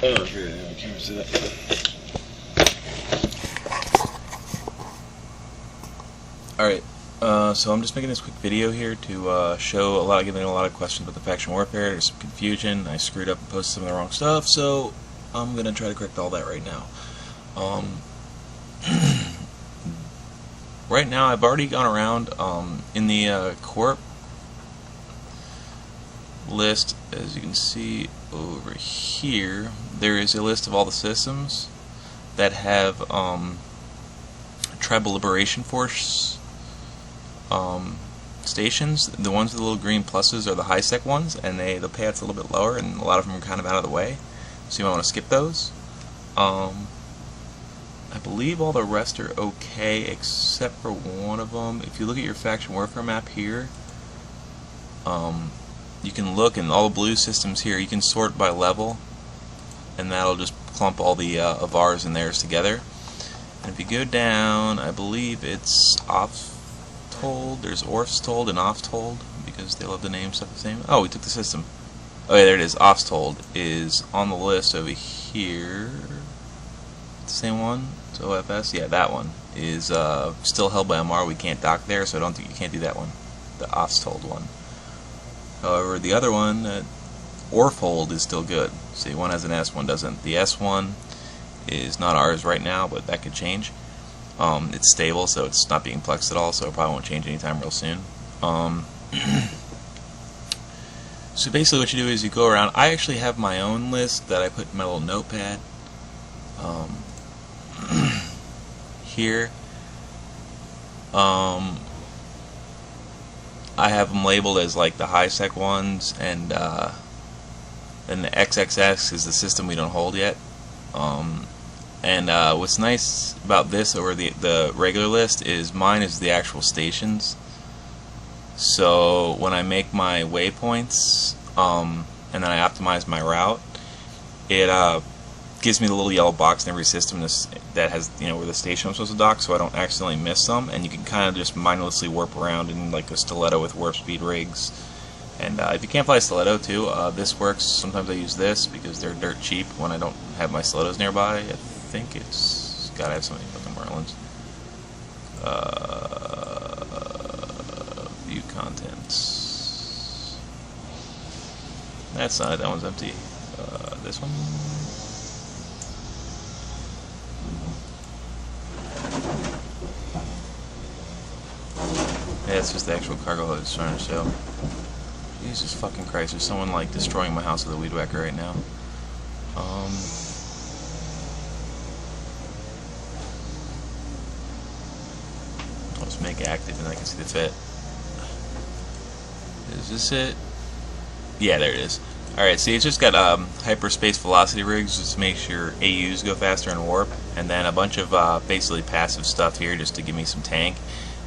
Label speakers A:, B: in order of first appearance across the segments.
A: Oh, yeah, I can't see that.
B: Alright, so I'm just making this quick video here to show getting a lot of questions about the faction warfare. There's some confusion. I screwed up and posted some of the wrong stuff, so I'm going to try to correct all that right now. Right now, I've already gone around in the corp list. As you can see over here, there is a list of all the systems that have Tribal Liberation Force stations. The ones with the little green pluses are the high-sec ones, and the payout's a little bit lower, and a lot of them are kind of out of the way, so you might want to skip those. I believe all the rest are okay except for one of them. If you look at your faction warfare map here, you can look in all the blue systems here. You can sort by level, and that'll just clump all the Avars and theirs together. And if you go down, I believe it's Off-Told. There's Orf's-Told and Off-Told, because they love the name stuff the same. Oh, we took the system. Oh yeah, there it is. Off-Told is on the list over here. The same one? So OFS? Yeah, that one is still held by MR. We can't dock there, so I don't think you can't do that one. The Off-Told one. However, the other one, Orfhold, is still good. See, one has an S, one doesn't. The S one is not ours right now, but that could change. It's stable, so it's not being plexed at all, so it probably won't change anytime real soon. So basically what you do is you go around. I actually have my own list that I put in my little notepad here. I have them labeled as like the high-sec ones, and then the XXX is the system we don't hold yet. What's nice about this over the regular list is mine is the actual stations. So when I make my waypoints and then I optimize my route, it gives me the little yellow box in every system that has, where the station I'm supposed to dock, so I don't accidentally miss them. And you can kind of just mindlessly warp around in like a stiletto with warp speed rigs. And if you can't fly a stiletto too, this works. Sometimes I use this because they're dirt cheap when I don't have my stilettos nearby. I think it's gotta have something fucking Merlin's. View contents. That's not it. That one's empty. This one. Yeah, it's just the actual cargo I was trying to show. Jesus fucking Christ, there's someone like destroying my house with a weed whacker right now. I'll just make active and I can see the fit. Is this it? Yeah, there it is. Alright, see, it's just got hyperspace velocity rigs, just makes your AUs go faster in warp, and then a bunch of basically passive stuff here just to give me some tank,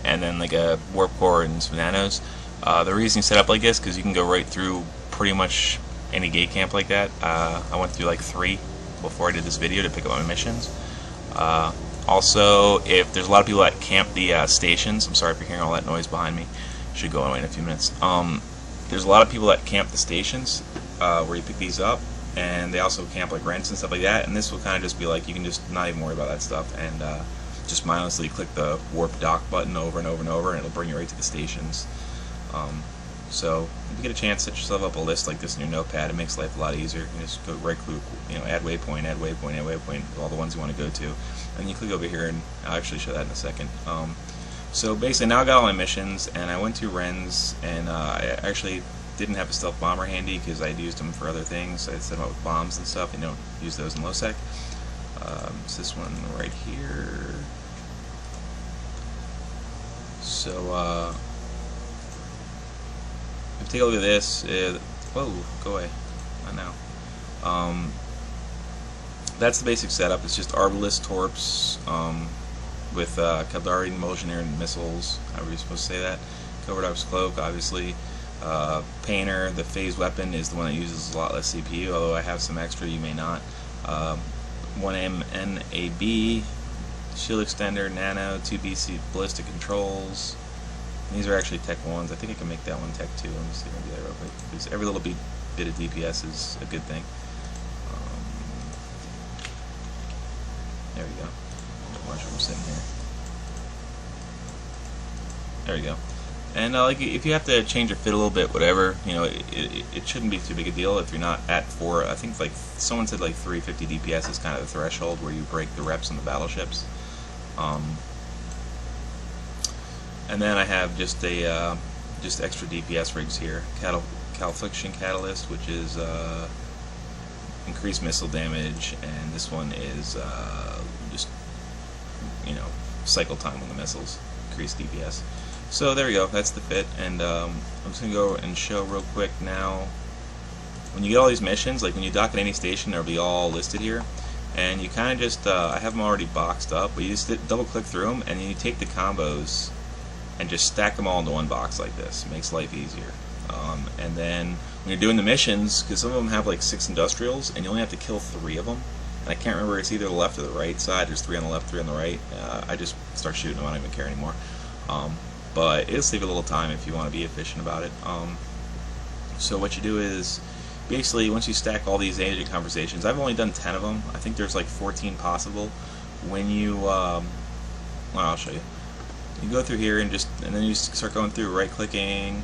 B: and then like a warp core and some nanos. The reason you set up like this because you can go right through pretty much any gate camp like that. I went through like 3 before I did this video to pick up my missions. Also, if there's a lot of people that camp the stations, I'm sorry if you're hearing all that noise behind me. Should go away in a few minutes. There's a lot of people that camp the stations where you pick these up, and they also camp like rents and stuff like that. And this will kind of just be like you can just not even worry about that stuff and just mindlessly click the warp dock button over and over and over, and it'll bring you right to the stations. So if you get a chance, set yourself up a list like this in your notepad. It makes life a lot easier. You can just go right through, add waypoint, add waypoint, add waypoint, all the ones you want to go to, and you click over here, and I'll actually show that in a second. So basically, now I got all my missions, and I went to Ren's, and I actually didn't have a stealth bomber handy because I'd used them for other things. I'd set them up with bombs and stuff. You don't use those in low sec. It's this one right here. So if you take a look at this, whoa, go away, not now. That's the basic setup. It's just Arbalist Torps with Kaldari Emulsionary missiles, however you're supposed to say that. Covert Ops Cloak, obviously. Painter, the phase weapon, is the one that uses a lot less CPU, although I have some extra, you may not. 1MNAB, Shield Extender, Nano, 2BC Ballistic Controls. These are actually Tech 1s. I think I can make that one Tech 2. Let me see if I can do that real quick, because every little bit of DPS is a good thing. There we go. Watch what I'm sitting here. There we go. And like, if you have to change your fit a little bit, whatever, you know, it shouldn't be too big a deal if you're not at 4. I think like someone said like 350 DPS is kind of the threshold where you break the reps on the battleships. And then I have just a just extra DPS rigs here. Calfliction Catalyst, which is increased missile damage, and this one is just, you know, cycle time on the missiles, increased DPS. So there we go, that's the fit, and I'm just going to go and show real quick now. When you get all these missions, like when you dock at any station, they'll be all listed here, and you kind of just, I have them already boxed up, but you just double click through them, and then you take the combos and just stack them all into one box like this. It makes life easier. And then when you're doing the missions, because some of them have like 6 industrials, and you only have to kill 3 of them, and I can't remember, it's either the left or the right side. There's 3 on the left, 3 on the right. I just start shooting them, I don't even care anymore. But it'll save a little time if you want to be efficient about it. So what you do is, basically, once you stack all these agent conversations, I've only done 10 of them. I think there's like 14 possible. When you, well, I'll show you. You go through here and then you start going through, right-clicking,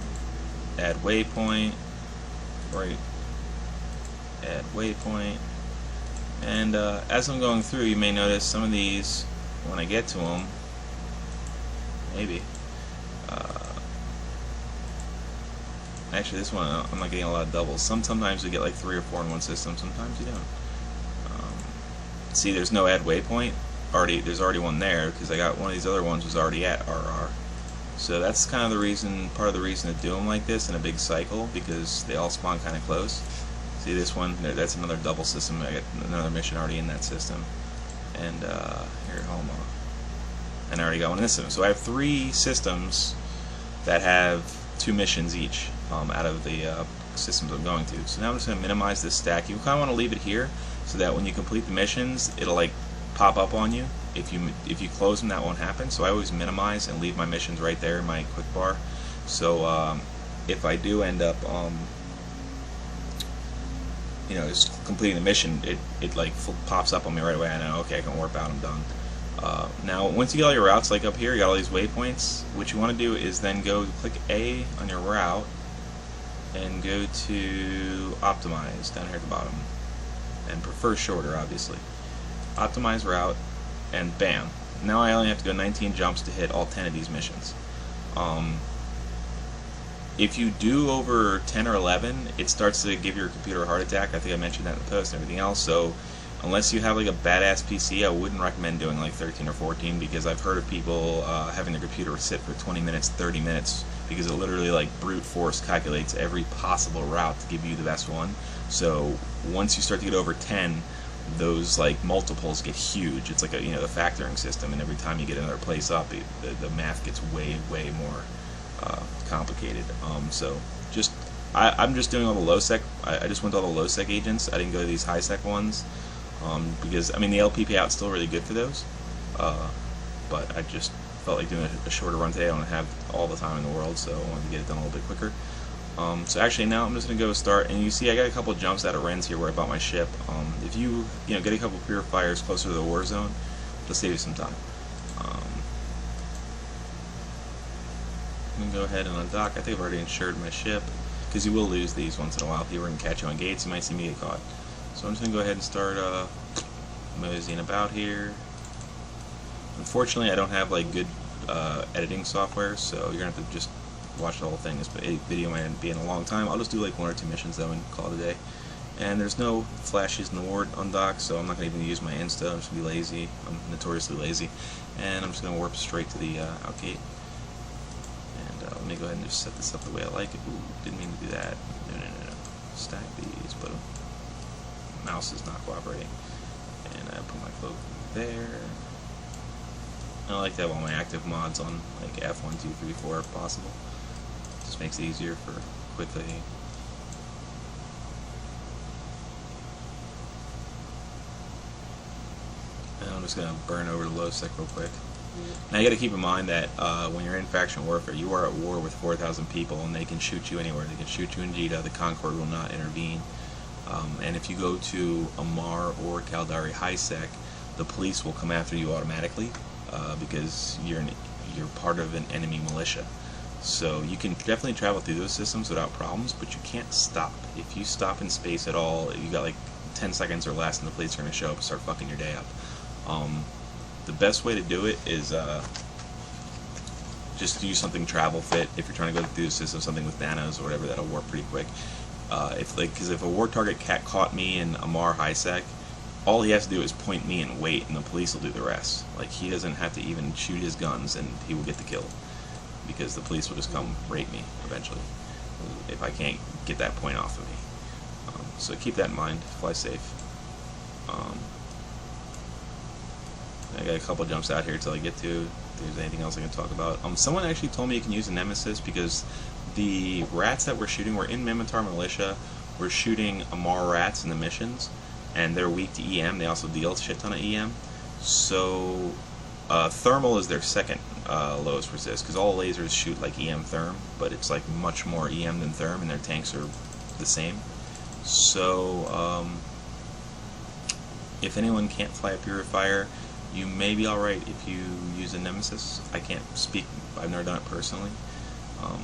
B: add waypoint, add waypoint, and as I'm going through, you may notice some of these, when I get to them, maybe. Actually, this one I'm not getting a lot of doubles. Sometimes you get like 3 or 4 in one system. Sometimes you don't. See, there's no add waypoint. There's already one there because I got one of these other ones was already at RR. So that's kind of the reason, part of the reason to do them like this in a big cycle, because they all spawn kind of close. See this one? That's another double system. I got another mission already in that system. And here, hold on. And I already got one in this system. So I have 3 systems that have 2 missions each out of the systems I'm going to. So now I'm just going to minimize this stack. You kind of want to leave it here so that when you complete the missions, it'll like pop up on you. If you close them, that won't happen. So I always minimize and leave my missions right there in my quick bar. So if I do end up you know, just completing the mission, it like pops up on me right away. I know, okay, I can warp out, I'm done. Now, once you get all your routes, like up here, you got all these waypoints. What you want to do is then go click A on your route and go to Optimize down here at the bottom, and prefer shorter, obviously. Optimize route, and bam. Now I only have to go 19 jumps to hit all 10 of these missions. If you do over 10 or 11, it starts to give your computer a heart attack. I think I mentioned that in the post and everything else. So unless you have like a badass PC, I wouldn't recommend doing like 13 or 14, because I've heard of people having their computer sit for 20 minutes, 30 minutes, because it literally like brute force calculates every possible route to give you the best one. So once you start to get over 10, those like multiples get huge. It's like a, you know, the factoring system, and every time you get another place up, the math gets way more complicated. So just I'm just doing all the low sec. I just went to all the low sec agents. I didn't go to these high sec ones, because I mean the LP payout's still really good for those, but I just felt like doing a shorter run today. I don't have all the time in the world, so I wanted to get it done a little bit quicker. So actually now I'm just going to go start, and you see I got a couple jumps out of Ren's here where I bought my ship. If you get a couple purifiers closer to the war zone, it'll save you some time. I'm going to go ahead and undock. I think I've already insured my ship, because you will lose these once in a while. People are going to catch you on gates, you might see me get caught. So I'm just going to go ahead and start moseying about here. Unfortunately I don't have like good editing software, so you're going to have to just watch the whole thing. This video might be in a long time. I'll just do like 1 or 2 missions though and call it a day. And there's no flashes in the ward undocked, so I'm not going to even use my Insta. I'm just going to be lazy. I'm notoriously lazy. And I'm just going to warp straight to the outgate. And let me go ahead and just set this up the way I like it. Ooh, didn't mean to do that. No. Stack these, but mouse is not cooperating. And I put my cloak there. I like to have all my active mods on like F1, 2, 3, 4 if possible. Just makes it easier for quick clicking. And I'm just going to burn over to low sec real quick. Now you got to keep in mind that when you're in faction warfare, you are at war with 4,000 people, and they can shoot you anywhere. They can shoot you in Jeddah. The Concord will not intervene. And if you go to Amar or Caldari high sec, the police will come after you automatically because you're part of an enemy militia. So you can definitely travel through those systems without problems, but you can't stop. If you stop in space at all, you got like 10 seconds or less and the police are going to show up and start fucking your day up. The best way to do it is just do something travel fit. If you're trying to go through the system, something with nanos or whatever, that'll work pretty quick. Because if a war target caught me in Amar high sec, all he has to do is point me and wait, and the police will do the rest. Like, he doesn't have to even shoot his guns, and he will get the kill, because the police will just come rape me eventually if I can't get that point off of me. So keep that in mind. Fly safe. I got a couple jumps out here till I get to if there's anything else I can talk about. Someone actually told me you can use a nemesis because the rats that we're shooting were in Mimitar Militia. We're shooting Amar rats in the missions, and they're weak to EM. They also deal a shit ton of EM. So thermal is their second lowest resist, because all lasers shoot like EM therm, but it's like much more EM than therm, and their tanks are the same. So if anyone can't fly a purifier, you may be alright if you use a nemesis. I can't speak, I've never done it personally.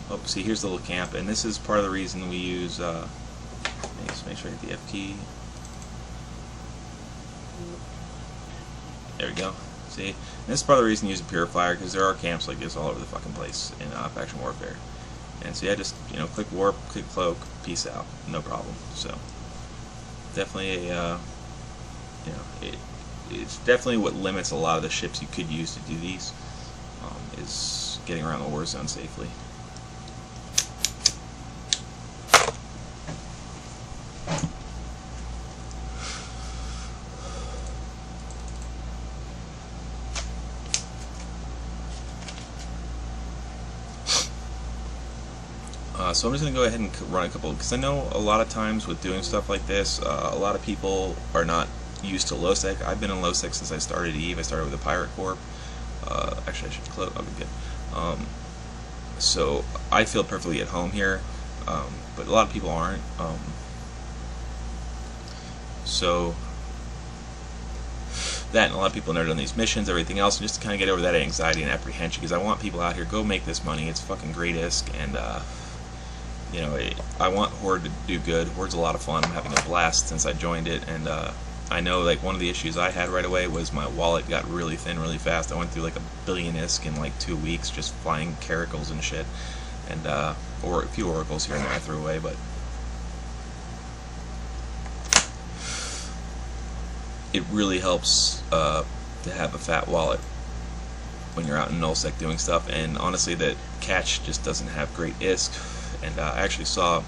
B: Oh, see, here's the little camp, and this is part of the reason we use, just make sure I hit the F key. There we go. See, and this is part of the reason you use a purifier, because there are camps like this all over the fucking place in faction warfare. And so yeah, just, you know, click warp, click cloak, peace out, no problem. So definitely a, you know, it's definitely what limits a lot of the ships you could use to do these, is getting around the war zone safely. So I'm just going to go ahead and run a couple, because I know a lot of times with doing stuff like this, a lot of people are not used to low sec. I've been in low sec since I started EVE. I started with the Pirate Corps. Actually, I should close. Okay, good. So I feel perfectly at home here, but a lot of people aren't. So that, and a lot of people have never done these missions, everything else, and just to kind of get over that anxiety and apprehension, because I want people out here, go make this money. It's fucking great ISK, and you know, I want Horde to do good. Horde's a lot of fun. I'm having a blast since I joined it, and I know, like, one of the issues I had right away was my wallet got really thin really fast. I went through like 1 billion ISK in like 2 weeks just flying caracals and shit, and or a few oracles here and there I threw away, but it really helps to have a fat wallet when you're out in nullsec doing stuff. And honestly, that catch just doesn't have great ISK. And I actually saw,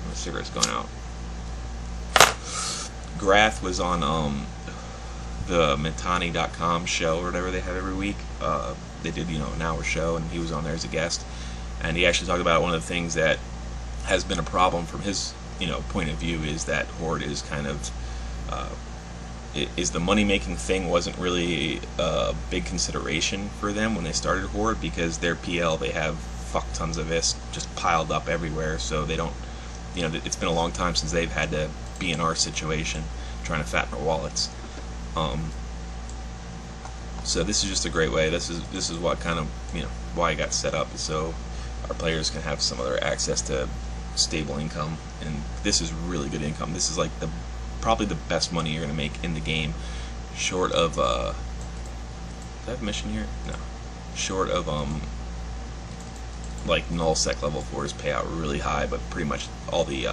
B: my cigarette's going out, Grath was on the Mitani.com show or whatever they have every week. They did, you know, an hour show, and he was on there as a guest, and he actually talked about one of the things that has been a problem from his, you know, point of view, is that Horde is kind of is the money-making thing wasn't really a big consideration for them when they started Horde, because their PL, they have fuck tons of ISK just piled up everywhere, so they don't, you know, it's been a long time since they've had to be in our situation trying to fatten our wallets. So this is just a great way. This is what kind of, you know, why I got set up, so our players can have some other access to stable income, and this is really good income. This is like probably the best money you're gonna make in the game, short of do I have a mission here? No. Short of like nullsec level 4s pay out really high, but pretty much all the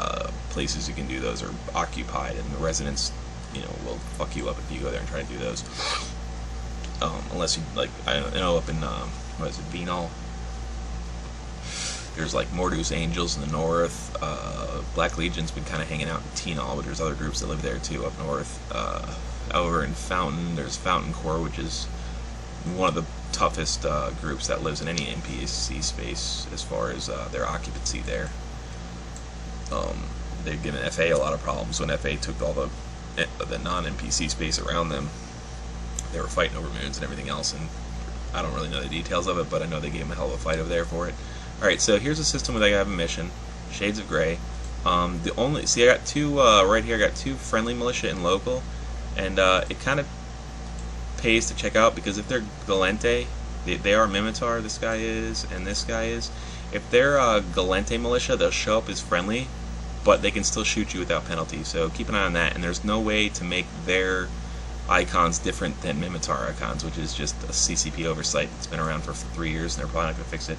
B: places you can do those are occupied, and the residents, you know, will fuck you up if you go there and try to do those. Unless you, like, I don't know, up in what is it, Beanall? There's like Mordu's Angels in the north. Black Legion's been kind of hanging out in Teenall, but there's other groups that live there too up north. Over in Fountain, there's Fountain Corps, which is one of the toughest groups that lives in any NPC space as far as their occupancy there. They've given FA a lot of problems. When FA took all the non-NPC space around them, they were fighting over moons and everything else, and I don't really know the details of it, but I know they gave them a hell of a fight over there for it. Alright, so here's a system where they have a mission, Shades of Grey. I got two, right here, I got 2 friendly militia and local, And it kind of pays to check out, because if they're Galente, they are Mimitar, this guy is, and this guy is. If they're Galente militia, they'll show up as friendly, but they can still shoot you without penalty, so keep an eye on that. And there's no way to make their icons different than Mimitar icons, which is just a CCP oversight that's been around for 3 years, and they're probably not going to fix it.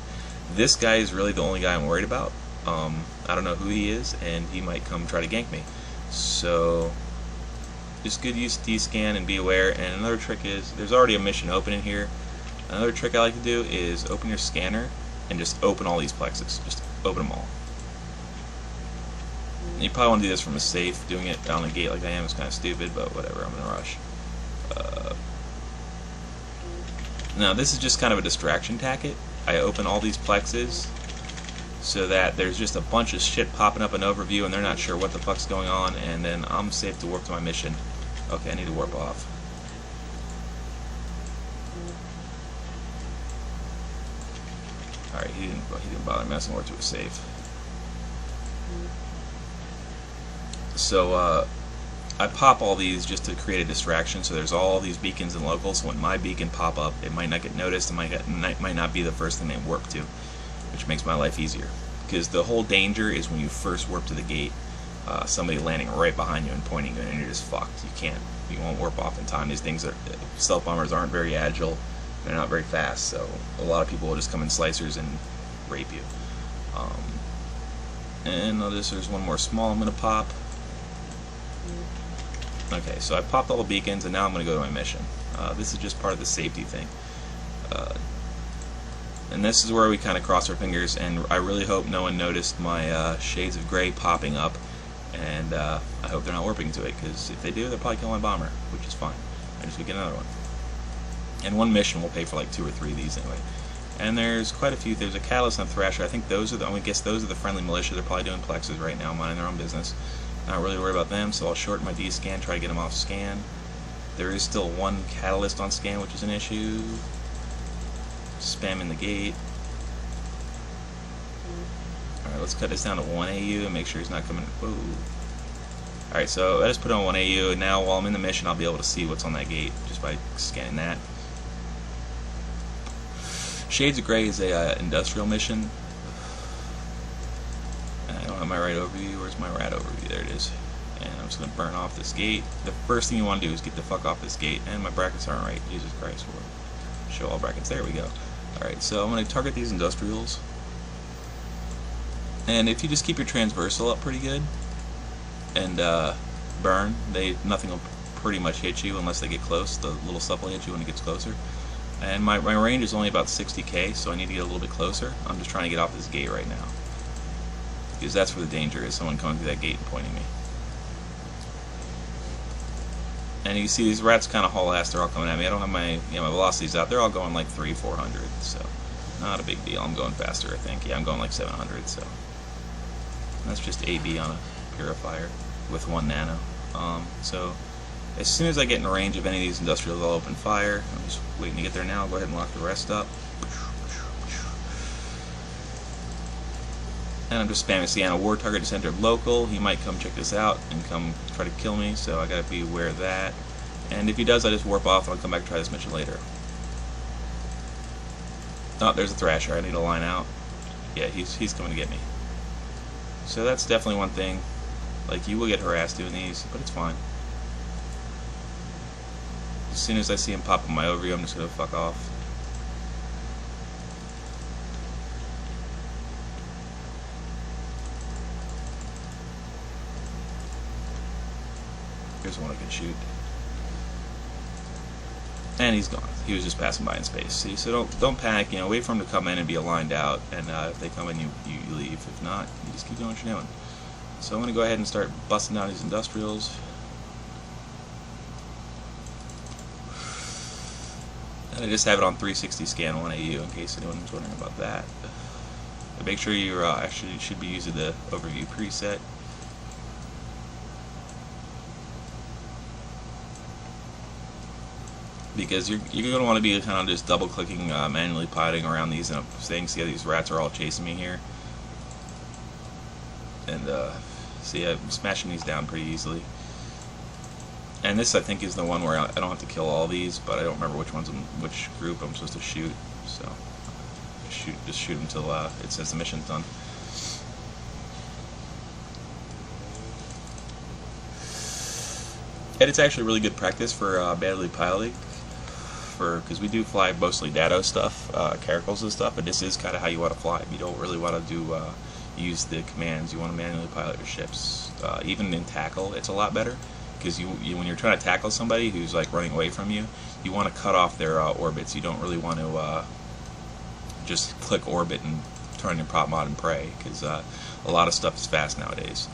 B: This guy is really the only guy I'm worried about. I don't know who he is, and he might come try to gank me. So just good use D-scan and be aware. And another trick is, there's already a mission open in here. Another trick I like to do is open your scanner and just open all these plexes. Just open them all. And you probably want to do this from a safe. Doing it down the gate like I am is kind of stupid, but whatever, I'm in a rush. Now this is just kind of a distraction tactic. I open all these plexes so that there's just a bunch of shit popping up in overview and they're not sure what the fuck's going on, and then I'm safe to warp to my mission. Okay, I need to warp off. Alright, he didn't bother messing with to a safe. So I pop all these just to create a distraction, so there's all these beacons and locals, so when my beacon pop up, it might not get noticed, it might not be the first thing they warp to, which makes my life easier. Because the whole danger is when you first warp to the gate, somebody landing right behind you and pointing you, and you're just fucked. You won't warp off in time. These things stealth bombers aren't very agile, they're not very fast, so a lot of people will just come in slicers and rape you. And notice there's one more small I'm going to pop. Okay, so I popped all the beacons, and now I'm going to go to my mission. This is just part of the safety thing. And this is where we kind of cross our fingers, and I really hope no one noticed my shades of gray popping up, and I hope they're not warping to it, because if they do, they'll probably kill my bomber, which is fine. I just gonna get another one. And one mission will pay for like 2 or 3 of these anyway. And there's quite a few. There's a Catalyst and a Thrasher. I think those are the, I guess those are the friendly militia. They're probably doing plexes right now, minding their own business. Not really worried about them, so I'll shorten my D-scan, try to get them off scan. There is still one Catalyst on scan, which is an issue. Spamming the gate. Alright, let's cut this down to 1 AU and make sure he's not coming. Whoa. Alright, so I just put on 1 AU, and now while I'm in the mission, I'll be able to see what's on that gate just by scanning that. Shades of Grey is a industrial mission. I don't have my right overview. Where's my rat overview? There it is. And I'm just going to burn off this gate. The first thing you want to do is get the fuck off this gate. And my brackets aren't right. Jesus Christ. Show all brackets. There we go. Alright, so I'm going to target these industrials. And if you just keep your transversal up pretty good and burn, nothing will pretty much hit you unless they get close. The little stuff will hit you when it gets closer. And my range is only about 60k, so I need to get a little bit closer. I'm just trying to get off this gate right now, because that's where the danger is, someone coming through that gate and pointing me. And you see these rats kind of haul ass, they're all coming at me. I don't have my my velocities out. They're all going like 300-400, so not a big deal. I'm going faster, I think. Yeah, I'm going like 700, so that's just AB on a purifier with 1 nano. So as soon as I get in range of any of these industrials, I'll open fire. I'm just waiting to get there now. I'll go ahead and lock the rest up. And I'm just spamming scan. A war target is entered local. He might come check this out and come try to kill me, so I gotta be aware of that. And if he does, I just warp off and I'll come back and try this mission later. Oh, there's a Thrasher. I need to line out. Yeah, he's coming to get me. So that's definitely one thing. Like, you will get harassed doing these, but it's fine. As soon as I see him pop up my overview, I'm just gonna fuck off. Here's one I can shoot. And he's gone. He was just passing by in space. See, so don't panic. Wait for him to come in and be aligned out. And if they come in, you leave. If not, you just keep doing what you're doing. So I'm gonna go ahead and start busting down these industrials. And I just have it on 360 scan 1 AU in case anyone's wondering about that. But make sure you actually should be using the overview preset. Because you're going to want to be kind of just double clicking, manually piloting around these things. See how these rats are all chasing me here? And see, I'm smashing these down pretty easily. And this, I think, is the one where I don't have to kill all these, but I don't remember which group I'm supposed to shoot. So just shoot until it says the mission's done. And it's actually really good practice for badly piloting, because we do fly mostly dado stuff, caracals and stuff, but this is kind of how you want to fly. You don't really want to do use the commands. You want to manually pilot your ships. Even in tackle, it's a lot better, because when you're trying to tackle somebody who's like running away from you, you want to cut off their orbits. You don't really want to just click orbit and turn your prop mod and pray, because a lot of stuff is fast nowadays.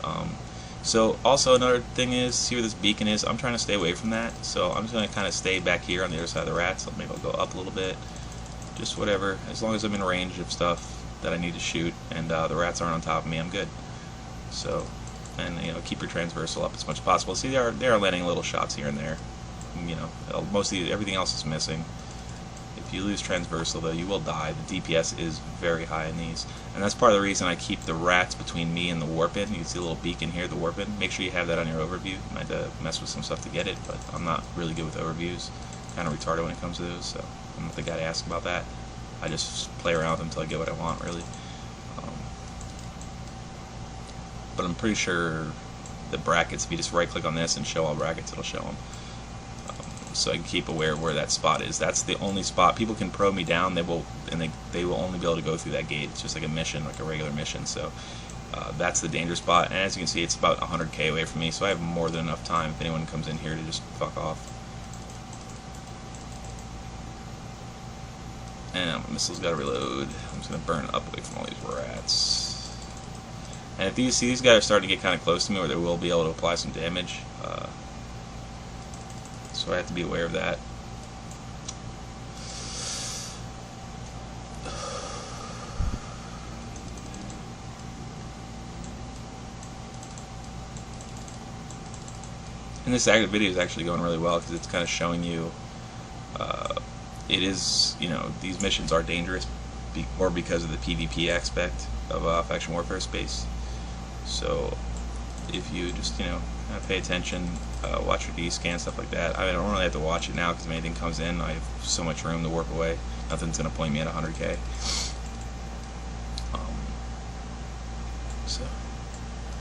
B: So also another thing is, see where this beacon is? I'm trying to stay away from that, so I'm just going to kind of stay back here on the other side of the rats. So maybe I'll go up a little bit, just whatever, as long as I'm in range of stuff that I need to shoot and the rats aren't on top of me, I'm good. So, and keep your transversal up as much as possible. See, they are landing little shots here and there. Mostly everything else is missing. If you lose transversal, though, you will die. The DPS is very high in these, and that's part of the reason I keep the rats between me and the warp-in. You can see a little beacon here, the warp-in. Make sure you have that on your overview. I might have to mess with some stuff to get it, but I'm not really good with overviews. Kind of retarded when it comes to those, so I'm not the guy to ask about that. I just play around with them until I get what I want, really. But I'm pretty sure the brackets, if you just right-click on this and show all brackets, it'll show them. So I can keep aware of where that spot is. That's the only spot. People can probe me down. They will only be able to go through that gate. It's just like a mission, like a regular mission. So that's the danger spot. And as you can see, it's about 100k away from me. So I have more than enough time if anyone comes in here to just fuck off. And my missile's got to reload. I'm just gonna burn up away from all these rats. And if these guys are starting to get kind of close to me, where they will be able to apply some damage. So I have to be aware of that. And this video is actually going really well, because it's kind of showing you it is, these missions are dangerous more because of the PvP aspect of faction warfare space. So if you just pay attention, watch your D-scan, stuff like that. I don't really have to watch it now, because if anything comes in, I have so much room to warp away. Nothing's going to point me at 100k. So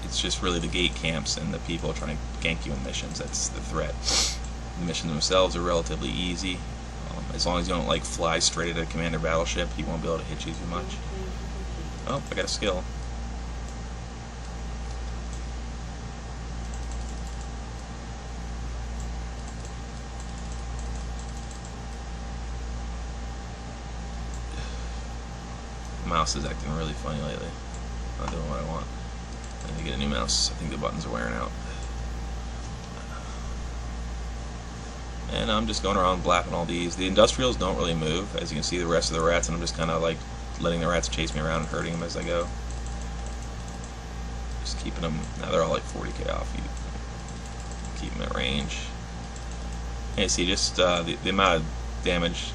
B: it's just really the gate camps and the people trying to gank you in missions. That's the threat. The missions themselves are relatively easy. As long as you don't fly straight at a commander battleship, he won't be able to hit you too much. Oh, I got a skill. Mouse is acting really funny lately. Not doing what I want. I need to get a new mouse. I think the buttons are wearing out. And I'm just going around blapping all these. The industrials don't really move, as you can see the rest of the rats, and I'm just kind of letting the rats chase me around and hurting them as I go. Just keeping them. Now they're all 40k off. You keep them at range. And you see just the amount of damage.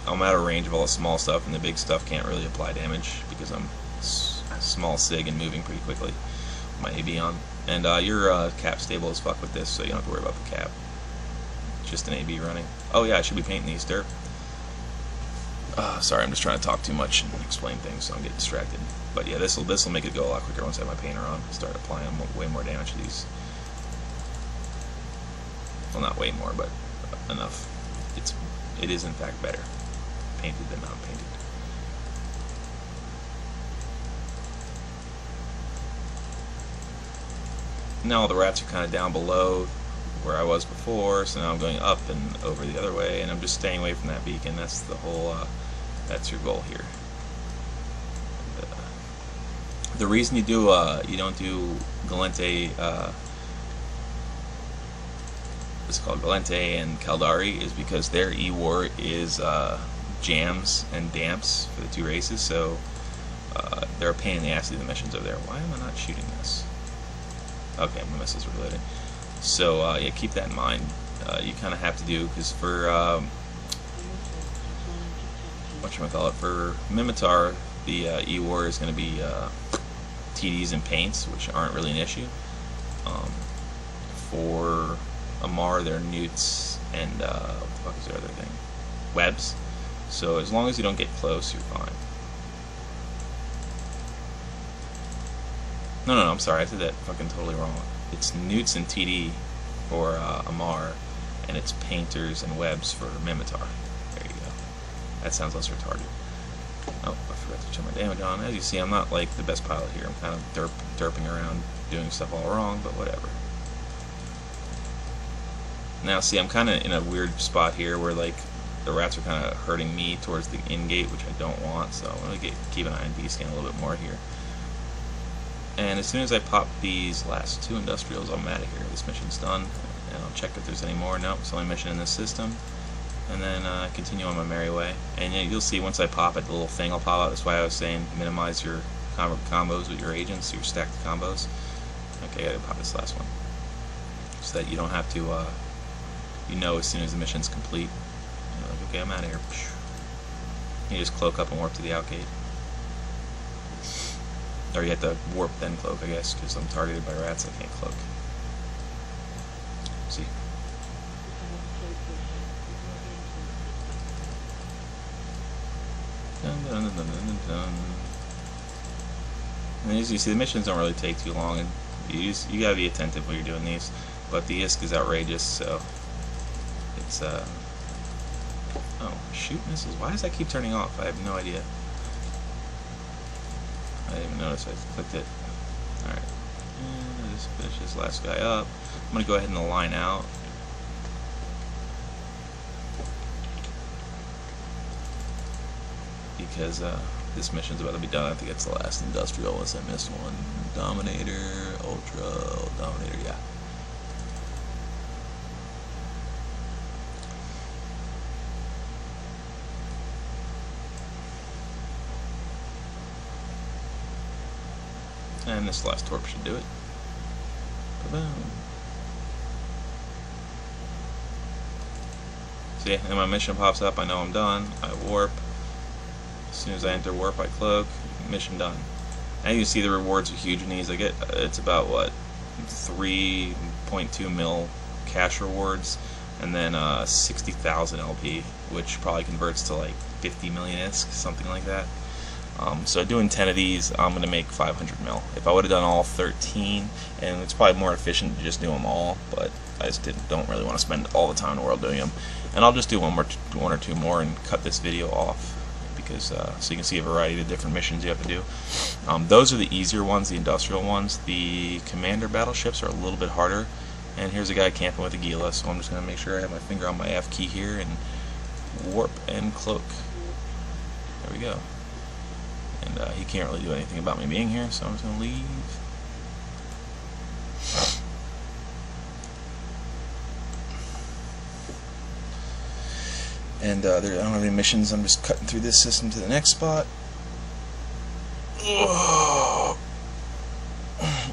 B: I'm out of range of all the small stuff, and the big stuff can't really apply damage because I'm small sig and moving pretty quickly with my AB on. And your cap stable as fuck with this, so you don't have to worry about the cap. It's just an AB running. Oh yeah, I should be painting these dirt. Sorry, I'm just trying to talk too much and explain things, so I'm getting distracted. But yeah, this will make it go a lot quicker once I have my painter on. Start applying way more damage to these. Well, not way more, but enough. It is in fact better painted than not painted. Now all the rats are kind of down below where I was before, so now I'm going up and over the other way, and I'm just staying away from that beacon. That's the whole, that's your goal here. And, the reason you don't do Galente, it's called Galente and Caldari, is because their E-War is jams and damps for the two races, so they're a pain in the ass to do the missions over there. Why am I not shooting this? Okay, my missiles are reloading. So yeah, keep that in mind. You kind of have to do, because for whatchamacallit, for Mimitar, the E-War is going to be TDs and paints, which aren't really an issue. For Amar, they're newts, and what the fuck is the other thing? Webs. So as long as you don't get close, you're fine. No, I'm sorry, I said that fucking totally wrong. It's newts and TD for Amar, and it's painters and webs for Mimitar. There you go. That sounds less retarded. Oh, I forgot to check my damage on. As you see, I'm not like the best pilot here. I'm kind of derping around, doing stuff all wrong, but whatever. Now, see, I'm kind of in a weird spot here where like the rats are kind of hurting me towards the in-gate, which I don't want, so I'm going to keep an eye on D-scan a little bit more here. And as soon as I pop these last 2 industrials, I'm out of here. This mission's done, and I'll check if there's any more. Nope, it's the only mission in this system. And then continue on my merry way. And you'll see once I pop it, the little thing will pop out. That's why I was saying minimize your combos with your agents, your stacked combos. Okay, I gotta pop this last one, so that you don't have to, you know, as soon as the mission's complete. You're like, okay, I'm out of here. You just cloak up and warp to the outgate. Or you have to warp then cloak, I guess, because I'm targeted by rats. I can't cloak. See? Dun, dun, dun, dun, dun, dun. And as you see, the missions don't really take too long, and you gotta be attentive when you're doing these. But the ISK is outrageous, so it's oh shoot missiles. Why does that keep turning off? I have no idea. I didn't even notice I clicked it. Alright. Just finish this last guy up. I'm going to go ahead and align out. Because this mission's about to be done. I think it's the last industrial unless I missed one. Dominator, Ultra, Dominator, yeah. And this last torp should do it. Ba-boom. So yeah, and my mission pops up, I know I'm done, I warp. As soon as I enter warp, I cloak, mission done. And you can see the rewards are huge in these. I get, it's about what, 3.2 mil cash rewards, and then 60,000 LP, which probably converts to like 50 million ISK, something like that. So doing 10 of these, I'm going to make 500 mil. If I would have done all 13, and it's probably more efficient to just do them all, but I just don't really want to spend all the time in the world doing them. And I'll just do one or two more and cut this video off, because so you can see a variety of different missions you have to do. Those are the easier ones, the industrial ones. The commander battleships are a little bit harder. And here's a guy camping with a Gila, so I'm just going to make sure I have my finger on my F key here and warp and cloak. There we go. And he can't really do anything about me being here, so I'm just going to leave. And I don't have any missions, I'm just cutting through this system to the next spot.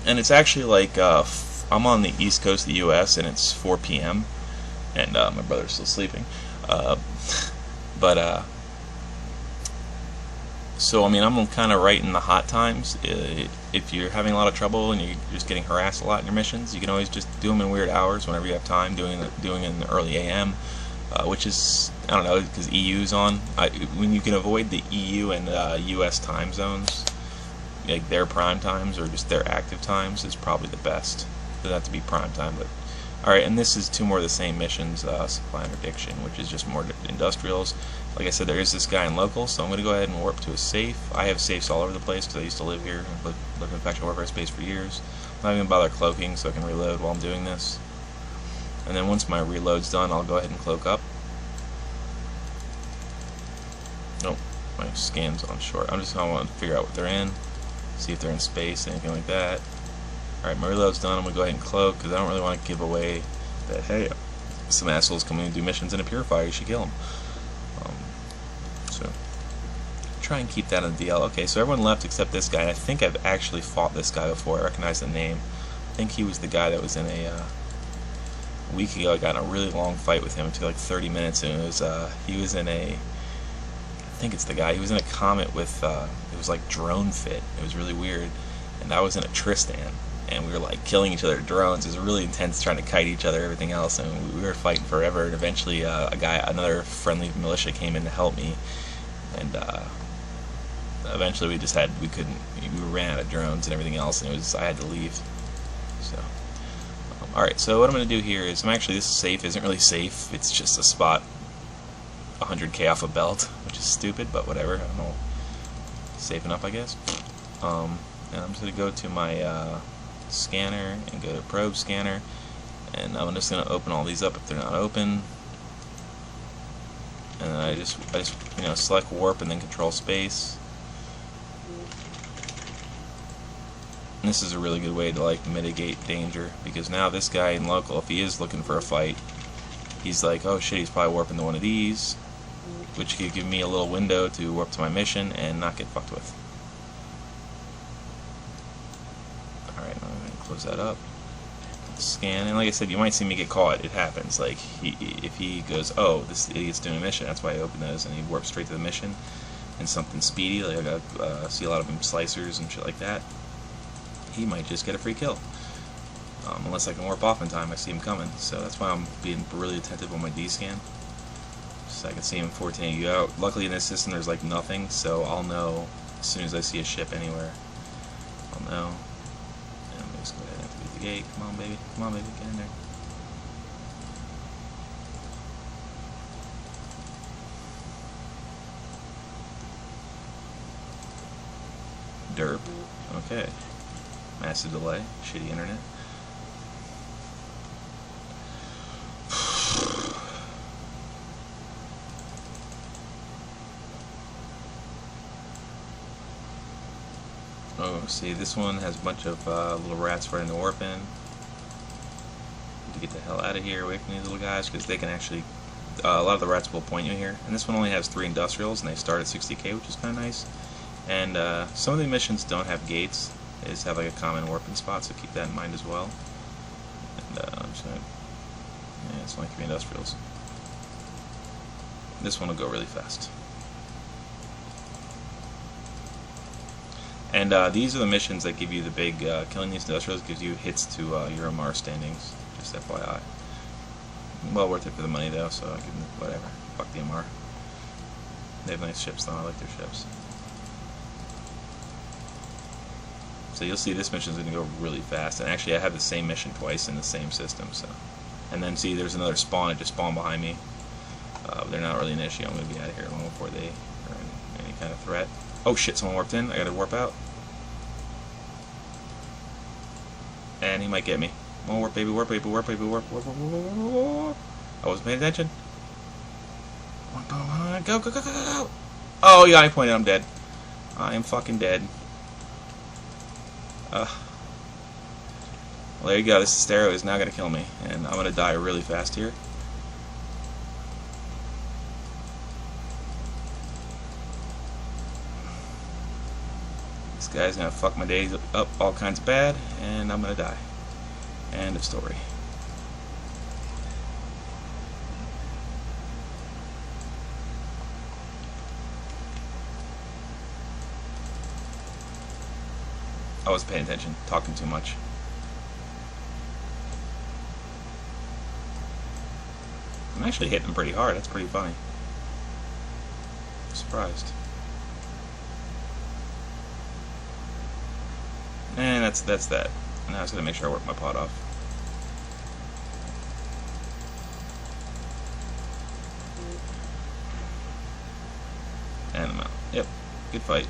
B: And it's actually like, I'm on the east coast of the US and it's 4 p.m. and my brother's still sleeping. So, I mean, I'm kind of right in the hot times. If you're having a lot of trouble and you're just getting harassed a lot in your missions, you can always just do them in weird hours whenever you have time, doing in the early AM, which is, I don't know, because EU's on. When you can avoid the EU and US time zones, like their prime times or just their active times, is probably the best. It doesn't have to be prime time, but alright, and this is 2 more of the same missions, supply interdiction, which is just more industrials. Like I said, there is this guy in local, so I'm going to go ahead and warp to a safe. I have safes all over the place because I used to live here and live in faction warfare space for years. I'm not even going to bother cloaking so I can reload while I'm doing this. And then once my reload's done, I'll go ahead and cloak up. Nope, my scan's on short. I'm just going to want to figure out what they're in, see if they're in space, anything like that. Alright, my reload's done. I'm going to go ahead and cloak because I don't really want to give away that, hey, some assholes coming to do missions in a purifier, you should kill them. So, try and keep that on the DL. Okay, so everyone left except this guy. I think I've actually fought this guy before. I recognize the name. I think he was the guy that was in a week ago. I got in a really long fight with him. It took like 30 minutes, and it was he was in a, I think it's the guy. He was in a Comet with it was like drone fit. It was really weird, and I was in a Tristan. and we were like killing each other with drones. It was really intense trying to kite each other, everything else, and we were fighting forever. And eventually, another friendly militia came in to help me, and eventually we ran out of drones and everything else, and I had to leave. So, all right. So what I'm going to do here is this safe isn't really safe. It's just a spot 100K off a belt, which is stupid, but whatever. I don't know. Safe enough, I guess. And I'm just going to go to my scanner and go to probe scanner, and I'm just going to open all these up if they're not open. And then I just select warp and then control space. And this is a really good way to like mitigate danger, because now this guy in local, if he is looking for a fight, he's like, oh shit, he's probably warping to one of these, which could give me a little window to warp to my mission and not get fucked with. Alright, I'm going to close that up. Scan, and like I said, you might see me get caught. It happens. Like, if he goes, oh, this idiot's doing a mission, that's why I open those, and he warps straight to the mission, and something speedy, like I see a lot of them slicers and shit like that, he might just get a free kill. Unless I can warp off in time, I see him coming. So that's why I'm being really attentive on my D-scan. So I can see him 1480 out. Luckily in this system there's like nothing, so I'll know as soon as I see a ship anywhere. I'll know. And I'm just go ahead and activate the gate. Come on, baby. Come on, baby. Get in there. Derp. Okay. Massive delay. Shitty internet. Oh, see, this one has a bunch of little rats ready to warp in. To get the hell out of here, away from these little guys, because they can actually, a lot of the rats will point you here. And this one only has 3 industrials, and they start at 60K, which is kind of nice. And some of the missions don't have gates. They just have like a common warping spot, so keep that in mind as well. And I'm just gonna, yeah, it's only 3 industrials. This one will go really fast. And these are the missions that give you the big, killing these industrials gives you hits to your MR standings, just FYI. Well worth it for the money though, so I can, whatever, fuck the MR. They have nice ships though, I like their ships. So you'll see this mission is going to go really fast, and actually I have the same mission twice in the same system, so. And then see there's another spawn, it just spawned behind me. They're not really an issue, I'm going to be out of here long before they are any kind of threat. Oh shit, someone warped in. I gotta warp out. And he might get me. Come on, warp baby, warp baby, warp baby, warp, warp, warp, warp, warp, warp, warp. I wasn't paying attention. Go, go, go, go, go, go. Oh, you got me pointed, I'm dead. I am fucking dead. Well, there you go, this stereo is now gonna kill me. And I'm gonna die really fast here. This guy's gonna fuck my days up all kinds of bad, and I'm gonna die. End of story. I wasn't paying attention, talking too much. I'm actually hitting them pretty hard, that's pretty funny. I'm surprised. And that's that. Now I was gonna make sure I work my pod off. And I'm out. Yep, good fight.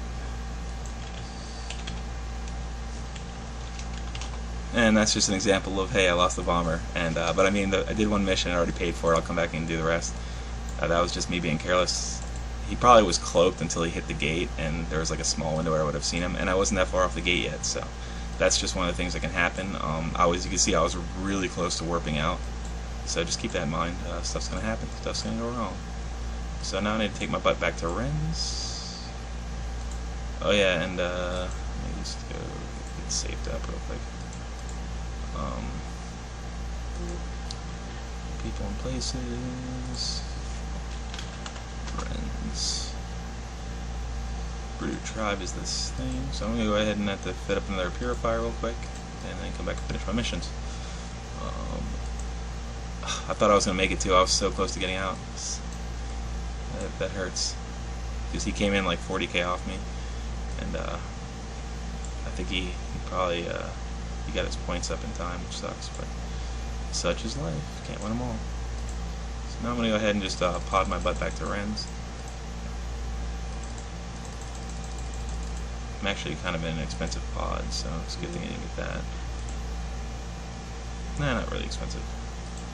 B: And that's just an example of, hey, I lost the bomber. And but I mean, I did one mission, I already paid for it. I'll come back and do the rest. That was just me being careless. He probably was cloaked until he hit the gate, and there was like a small window where I would have seen him, and I wasn't that far off the gate yet, so that's just one of the things that can happen. You can see I was really close to warping out, so just keep that in mind. Stuff's gonna happen, stuff's gonna go wrong. So now I need to take my butt back to Ren's. Oh yeah, and let me just go get saved up real quick. People and places. Friends. Brood tribe is this thing, so I'm gonna go ahead and have to fit up another purifier real quick. and then come back and finish my missions. I thought I was going to make it too. I was so close to getting out. That hurts. Because he came in like 40k off me, and I think he probably he got his points up in time, which sucks, but such is life. Can't win them all. So now I'm going to go ahead and just pod my butt back to Ren's. I'm actually kind of in an expensive pod, so it's a good thing I didn't get that. Nah, not really expensive.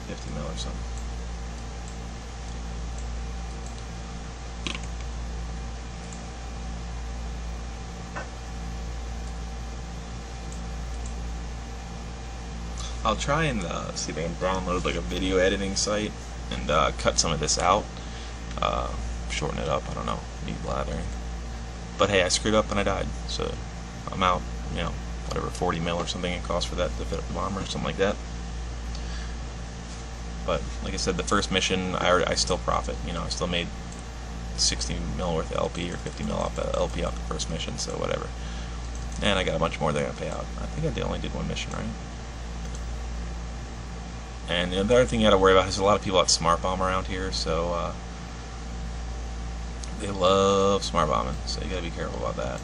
B: 50 mil or something. I'll try and see if I can download like a video editing site and cut some of this out, shorten it up. I don't know, need blathering. But hey, I screwed up and I died, so I'm out. You know, whatever 40 mil or something it costs for that to fit up the bomber or something like that. But like I said, the first mission I still profit. You know, I still made 60 mil worth of LP or 50 mil off LP off the first mission, so whatever. And I got a bunch more they're gonna pay out. I think I only did one mission, right? And the other thing you gotta worry about is a lot of people at smart bomb around here, so they love smart bombing, so you gotta be careful about that.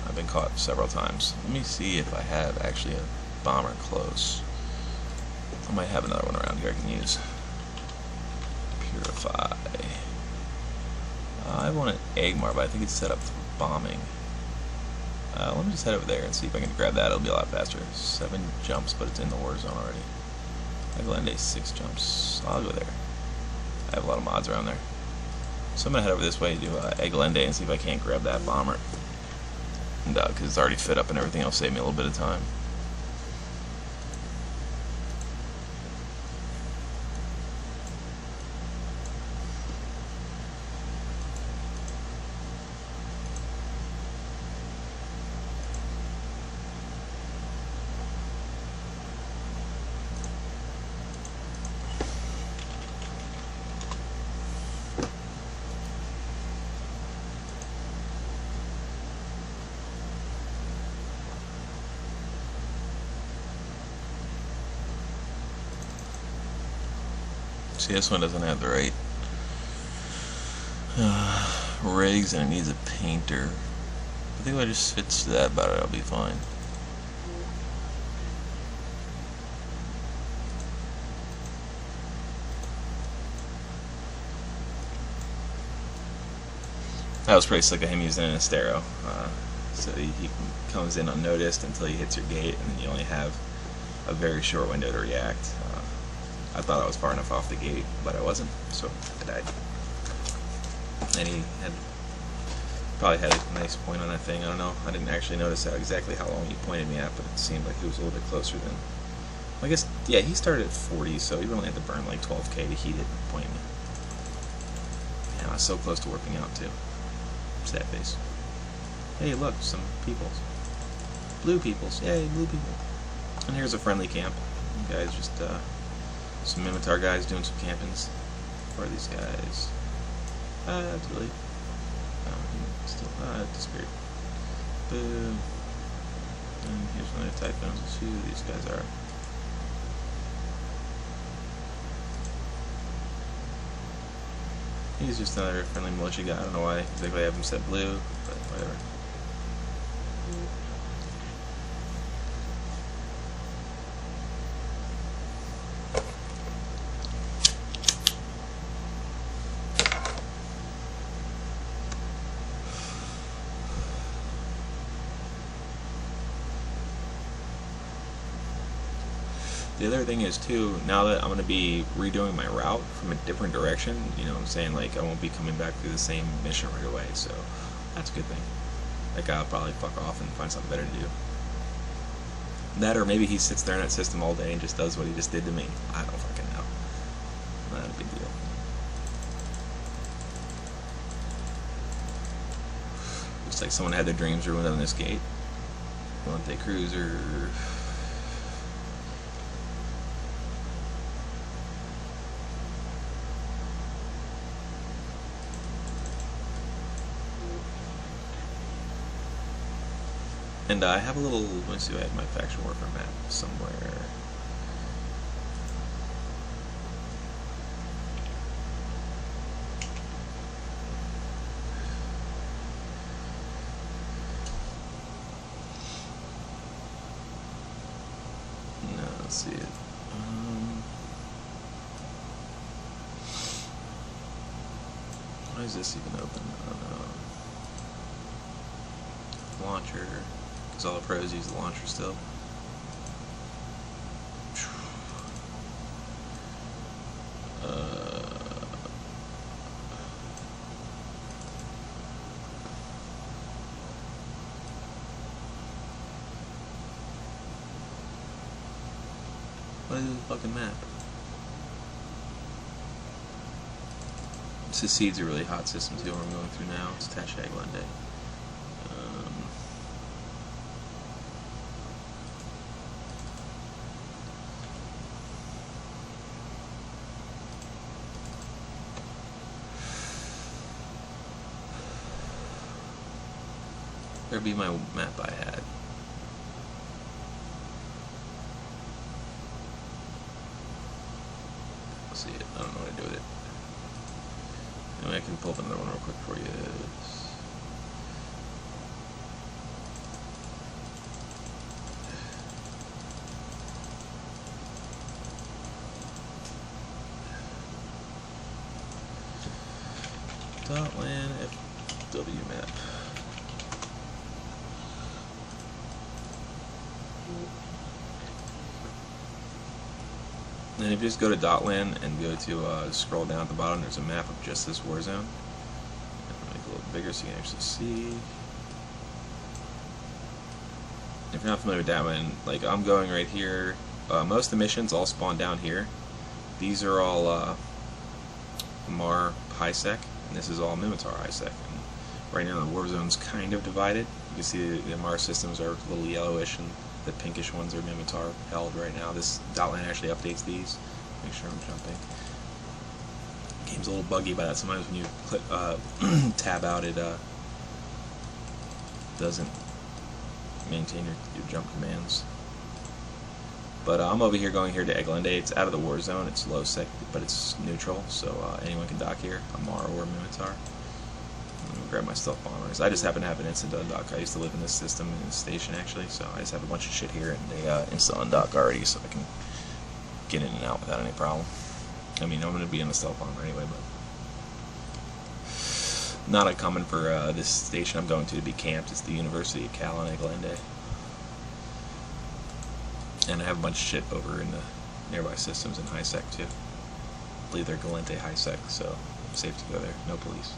B: I've been caught several times. Let me see if I have actually a bomber close. I might have another one around here I can use. Purify. I want an Agmar, but I think it's set up for bombing. Let me just head over there and see if I can grab that. It'll be a lot faster. 7 jumps, but it's in the war zone already. Eglende 6 jumps. I'll go there. I have a lot of mods around there. So I'm going to head over this way to Eglende and see if I can't grab that bomber. And because it's already fit up and everything, it'll save me a little bit of time. See, this one doesn't have the right rigs, and it needs a painter. I think if I just switch to that about it, I'll be fine. That was pretty slick of him using an Astero. So he comes in unnoticed until he hits your gate, and then you only have a very short window to react. I thought I was far enough off the gate, but I wasn't, so I died. And he probably had a nice point on that thing. I don't know. I didn't actually notice exactly how long he pointed me at, but it seemed like he was a little bit closer than. I guess, yeah, he started at 40, so he really had to burn like 12k to heat it and point me. Yeah, I was so close to warping out too. Sad face. Hey, look, some peoples. Blue peoples. Yay, blue people. And here's a friendly camp. You guys just some Minotaur guys doing some campings. Where are these guys? It's really. Still, it disappeared. Boom. And here's one of the Typhoons. Let's see who these guys are. He's just another friendly militia guy. I don't know why exactly I have him set blue, but whatever. The other thing is too, now that I'm going to be redoing my route from a different direction, you know what I'm saying, like I won't be coming back through the same mission right away, so that's a good thing. Like I'll probably fuck off and find something better to do. That, or maybe he sits there in that system all day and just does what he just did to me. I don't fucking know. Not a big deal. Looks like someone had their dreams ruined on this gate. Monte Cruiser. And I have a little, let me see, I have my faction warfare map somewhere. No, let's see it. Why is this even open? I don't know. Launcher, because all the pros use the launcher still. What is this fucking map? Seed's a really hot system too, where I'm going through now. It's Tashag Glende. There'd be my map I had. Let's see it. I don't know what to do with it. Anyway, I can pull up another one real quick for you. Dotland FW map. And if you just go to Dotland and go to scroll down at the bottom, there's a map of just this war zone. I'll make it a little bigger so you can actually see. If you're not familiar with that one, like I'm going right here. Most of the missions all spawn down here. These are all Mar high sec, and this is all Mimitar high sec. And right now the war zone's kind of divided. You can see the Mar systems are a little yellowish, and the pinkish ones are Mimitar held right now. This Dotland actually updates these. Make sure I'm jumping. Game's a little buggy by that. Sometimes when you click tab out, it doesn't maintain your jump commands. But I'm over here going here to Eglende. It's out of the war zone. It's low sec, but it's neutral, so anyone can dock here. A Mar or a Mimitar. I'm gonna grab my stealth bombers. I just happen to have an instant undock. I used to live in this system in this station actually, so I just have a bunch of shit here, and they instant undock already, so I can get in and out without any problem. I mean, I'm gonna be in the stealth bomber anyway, but not uncommon for this station I'm going to be camped. It's the University of Cal in Eglende. And I have a bunch of shit over in the nearby systems in high sec too. I believe they're Galente high sec, so I'm safe to go there. No police.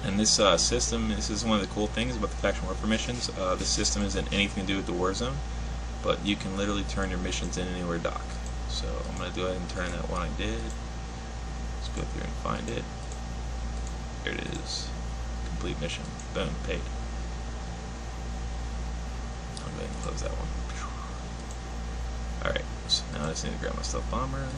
B: And this system, this is one of the cool things about the faction warfare missions. This system isn't anything to do with the war zone, but you can literally turn your missions in anywhere dock. So I'm going to go ahead and turn that one I did. Let's go through and find it. There it is. Complete mission. Boom, paid. I'll go ahead and close that one. Alright, so now I just need to grab my stealth bomber.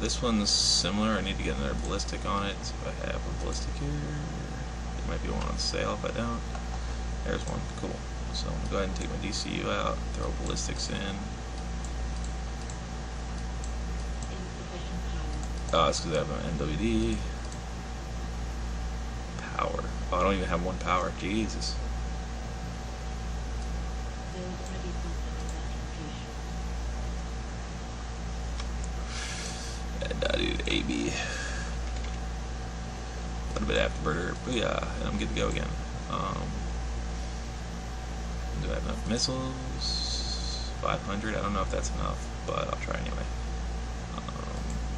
B: This one's similar. I need to get another ballistic on it. See if I have a ballistic here. There might be one on sale if I don't. There's one. Cool. So I'm going to go ahead and take my DCU out, throw ballistics in. It's because I have an NWD. Power. Oh, I don't even have one power. Jesus. Dude, AB. A little bit afterburner. Booyah. And I'm good to go again. Do I have enough missiles? 500. I don't know if that's enough, but I'll try anyway.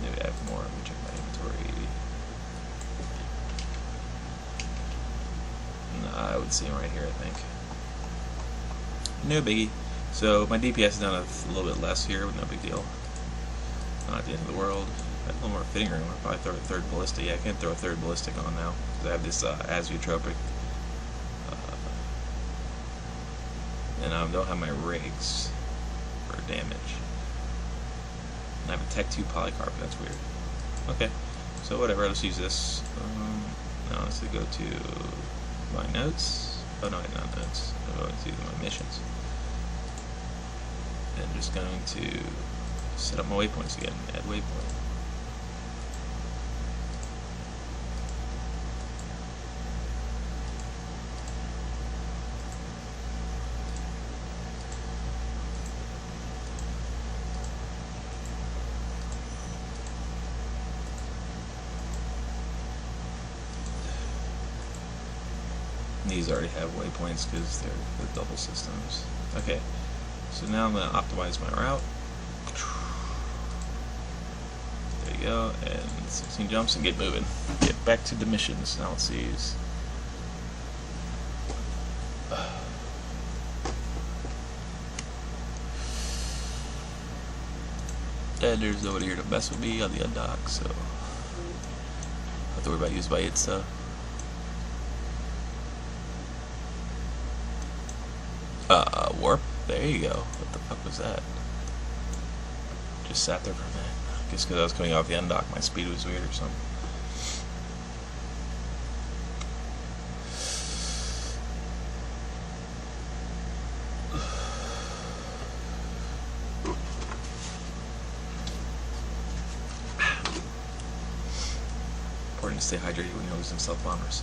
B: Maybe I have more. Let me check my inventory. would see him right here, I think. No biggie. So my DPS is down a little bit less here, but no big deal. Not the end of the world. I have a little more fitting room. I'll probably throw a third ballistic. Yeah, I can't throw a third ballistic on now because I have this azeotropic. And I don't have my rigs for damage. And I have a Tech 2 polycarb. That's weird. Okay, so whatever. Let's use this. Now let's go to my notes. Oh no, not notes. I'm going to my missions. And just going to set up my waypoints again. Add waypoint. These already have waypoints because they're double systems. Okay, so now I'm going to optimize my route. There you go, and 16 jumps and get moving. Get back to the missions. Now let's see. And there's nobody here to mess with me on the undock, so I don't have to worry about used by it stuff. Warp? There you go. What the fuck was that? Just sat there for a minute. I guess because I was coming off the undock, my speed was weird or something. Important to stay hydrated when you're using self-bombers.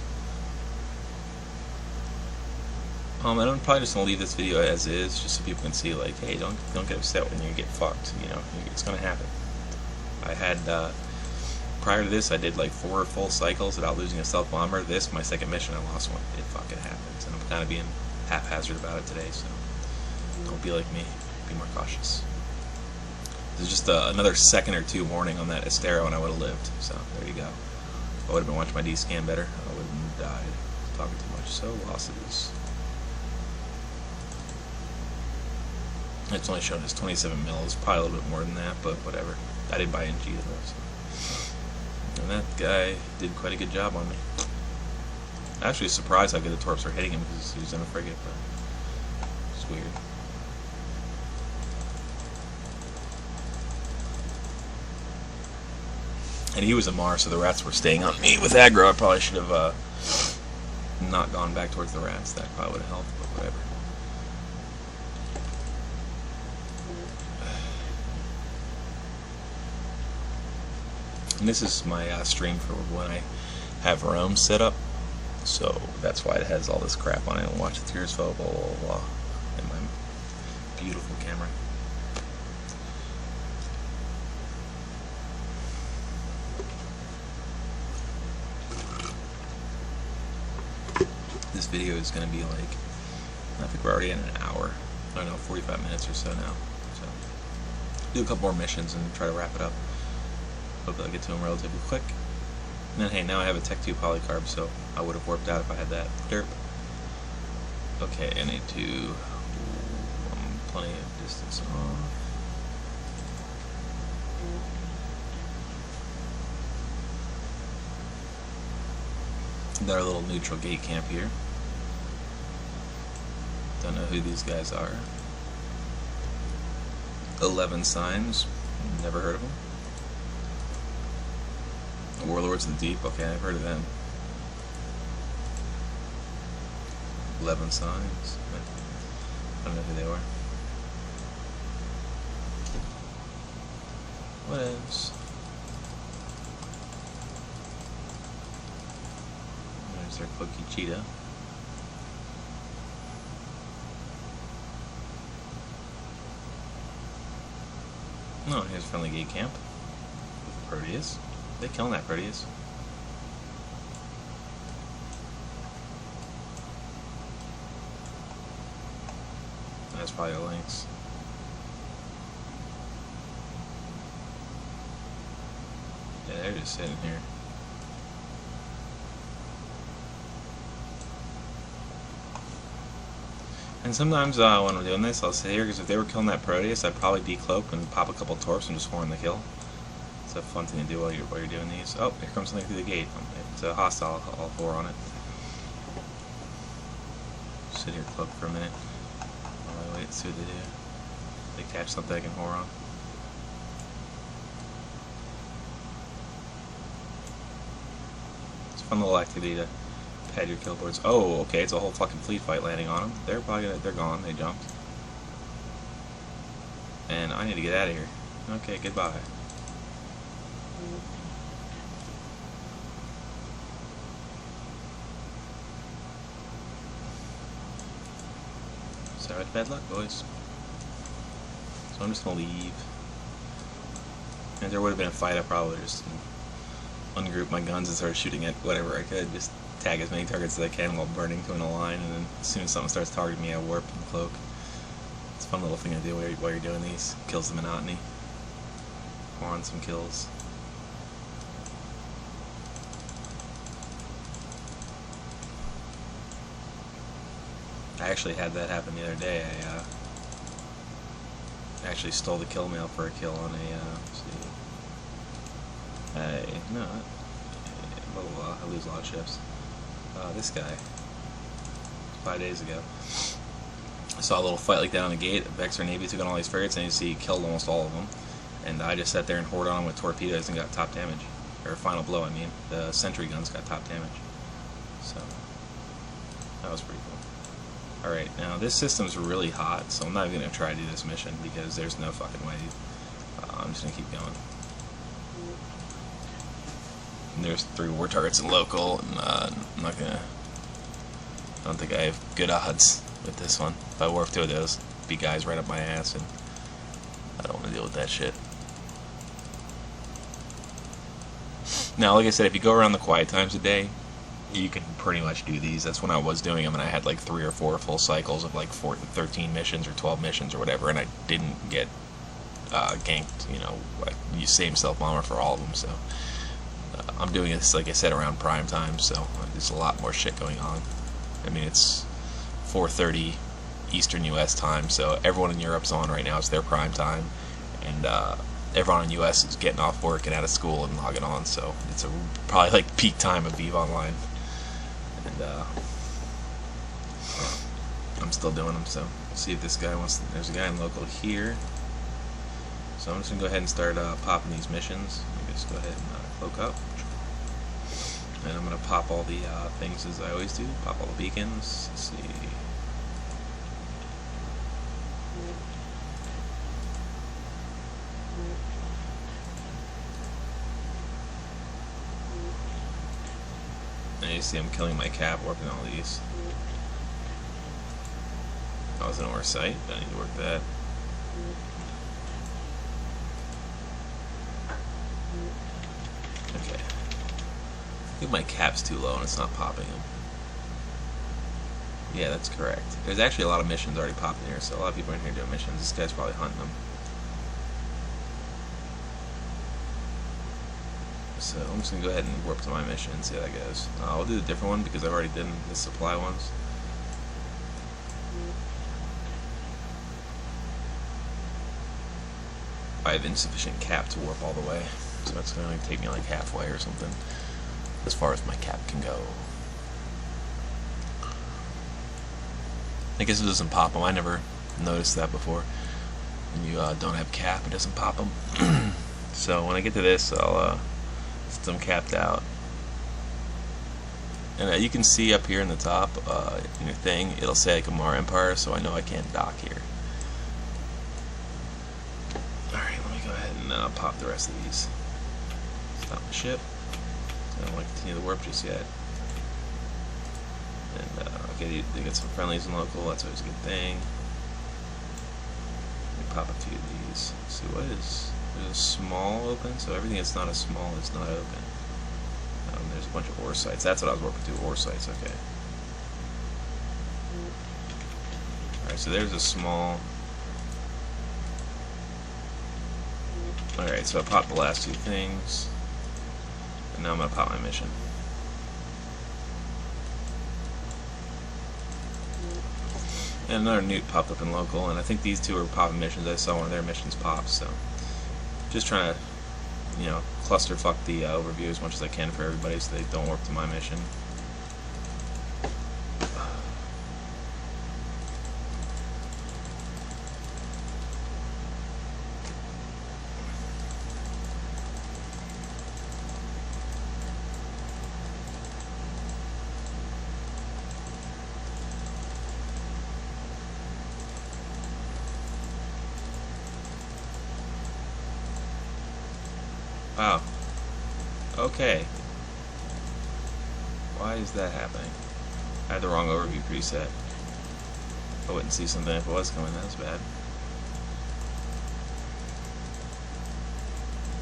B: I'm probably just gonna leave this video as is, just so people can see, like, hey, don't get upset when you get fucked. You know, it's gonna happen. I had prior to this, I did like 4 full cycles without losing a self bomber. This, my second mission, I lost one. It fucking happens, and I'm kind of being haphazard about it today. So don't be like me. Be more cautious. There's just another second or two warning on that Estero, and I would have lived. So there you go. If I would have been watching my D scan better, I would have died. Talking too much. So losses. It's only shown as 27 mils, probably a little bit more than that, but whatever. I didn't buy NG though. So. And that guy did quite a good job on me. I'm actually surprised how good the torps were hitting him because he was in a frigate, but it's weird. And he was a Mars, so the rats were staying on me. With aggro, I probably should have not gone back towards the rats. That probably would have helped, but whatever. And this is my stream for when I have Rome set up, so that's why it has all this crap on it. And watch the tears fall, blah blah blah, and my beautiful camera. This video is going to be like, I think we're already in an hour. I don't know, 45 minutes or so now. So do a couple more missions and try to wrap it up. Hopefully I'll get to them relatively quick. And then, hey, now I have a Tech 2 polycarb, so I would have warped out if I had that. Derp. Okay, I need to... plenty of distance off. Got our little neutral gate camp here. Don't know who these guys are. 11 signs. Never heard of them. Warlords of the Deep. Okay, I've heard of them. 11 signs. I don't know who they were. What else? There's our cookie cheetah. Oh, here's a friendly gate camp with Proteus. They killing that Proteus. That's probably a Lynx. Yeah, they're just sitting here. And sometimes when I'm doing this, I'll sit here, because if they were killing that Proteus, I'd probably decloak and pop a couple torps and just horn the kill. It's a fun thing to do while you're doing these. Oh, here comes something through the gate. If it's a hostile, I'll whore on it. Sit here, cloak for a minute while I wait, see what they do. If they catch something I can whore on. It's a fun little activity to pad your kill boards. Oh, okay, it's a whole fucking fleet fight landing on them. They're probably they're gone. They jumped. And I need to get out of here. Okay, goodbye. So it's bad luck, boys. So I'm just gonna leave. And if there would have been a fight, I probably just ungroup my guns and start shooting at whatever I could. Just tag as many targets as I can while burning to in a line, and then as soon as something starts targeting me, I warp and cloak. It's a fun little thing to do while you're doing these. Kills the monotony. More on some kills. I actually had that happen the other day. I actually stole the kill mail for a kill on a, let's see. I lose a lot of ships. This guy, 5 days ago, I saw a little fight like that on the gate. Vexor Navy took on all these frigates, and you see he killed almost all of them. And I just sat there and hoarded on them with torpedoes and got top damage. Or final blow, I mean. The sentry guns got top damage. So, that was pretty cool. Alright, now this system's really hot, so I'm not even going to try to do this mission because there's no fucking way. I'm just going to keep going. And there's 3 war targets in local, and I'm not going to... I don't think I have good odds with this one. If I warp 2 of those, be guys right up my ass, and I don't want to deal with that shit. Now, like I said, if you go around the quiet times a day, you can pretty much do these. That's when I was doing them, and I had like 3 or 4 full cycles of like 13 missions or 12 missions or whatever, and I didn't get ganked, you know, like you same stealth bomber for all of them. So I'm doing this, like I said, around prime time, so there's a lot more shit going on. I mean, it's 4:30 Eastern U.S. time, so everyone in Europe's on right now. It's their prime time, and everyone in the U.S. is getting off work and out of school and logging on, so it's probably like peak time of EVE Online. And I'm still doing them, so we'll see if this guy wants to, there's a guy in local here, so I'm just going to go ahead and start popping these missions. Let me just go ahead and cloak up, and I'm going to pop all the things as I always do, pop all the beacons. Let's see. And you see I'm killing my cap, warping all these. That was an ore site, I need to work that. Okay. I think my cap's too low and it's not popping them. Yeah, that's correct. There's actually a lot of missions already popping here, so a lot of people are in here doing missions. This guy's probably hunting them. So I'm just going to go ahead and warp to my mission and see how that goes. I'll do a different one because I've already done the supply ones. I have insufficient cap to warp all the way, so it's going to take me like halfway or something, as far as my cap can go. I guess it doesn't pop them. I never noticed that before. When you don't have cap, it doesn't pop them. So when I get to this, I'll since I'm capped out, and you can see up here in the top in your thing, it'll say like Amar Empire, so I know I can't dock here. Alright, let me go ahead and pop the rest of these. Stop the ship. I don't want to continue the warp just yet. And okay, they get some friendlies in local, that's always a good thing. Let me pop a few of these. Let's see, what is... There's a small open, so everything that's not a small is not open. There's a bunch of ore sites. That's what I was working to, ore sites, okay. Alright, so there's a small... Alright, so I popped the last 2 things. And now I'm going to pop my mission. And another newt popped up in local, and I think these two are popping missions. I saw one of their missions pop, so just trying to, clusterfuck the overview as much as I can for everybody so they don't warp to my mission. Wow. Okay. Why is that happening? I had the wrong overview preset. I wouldn't see something if it was coming. That was bad.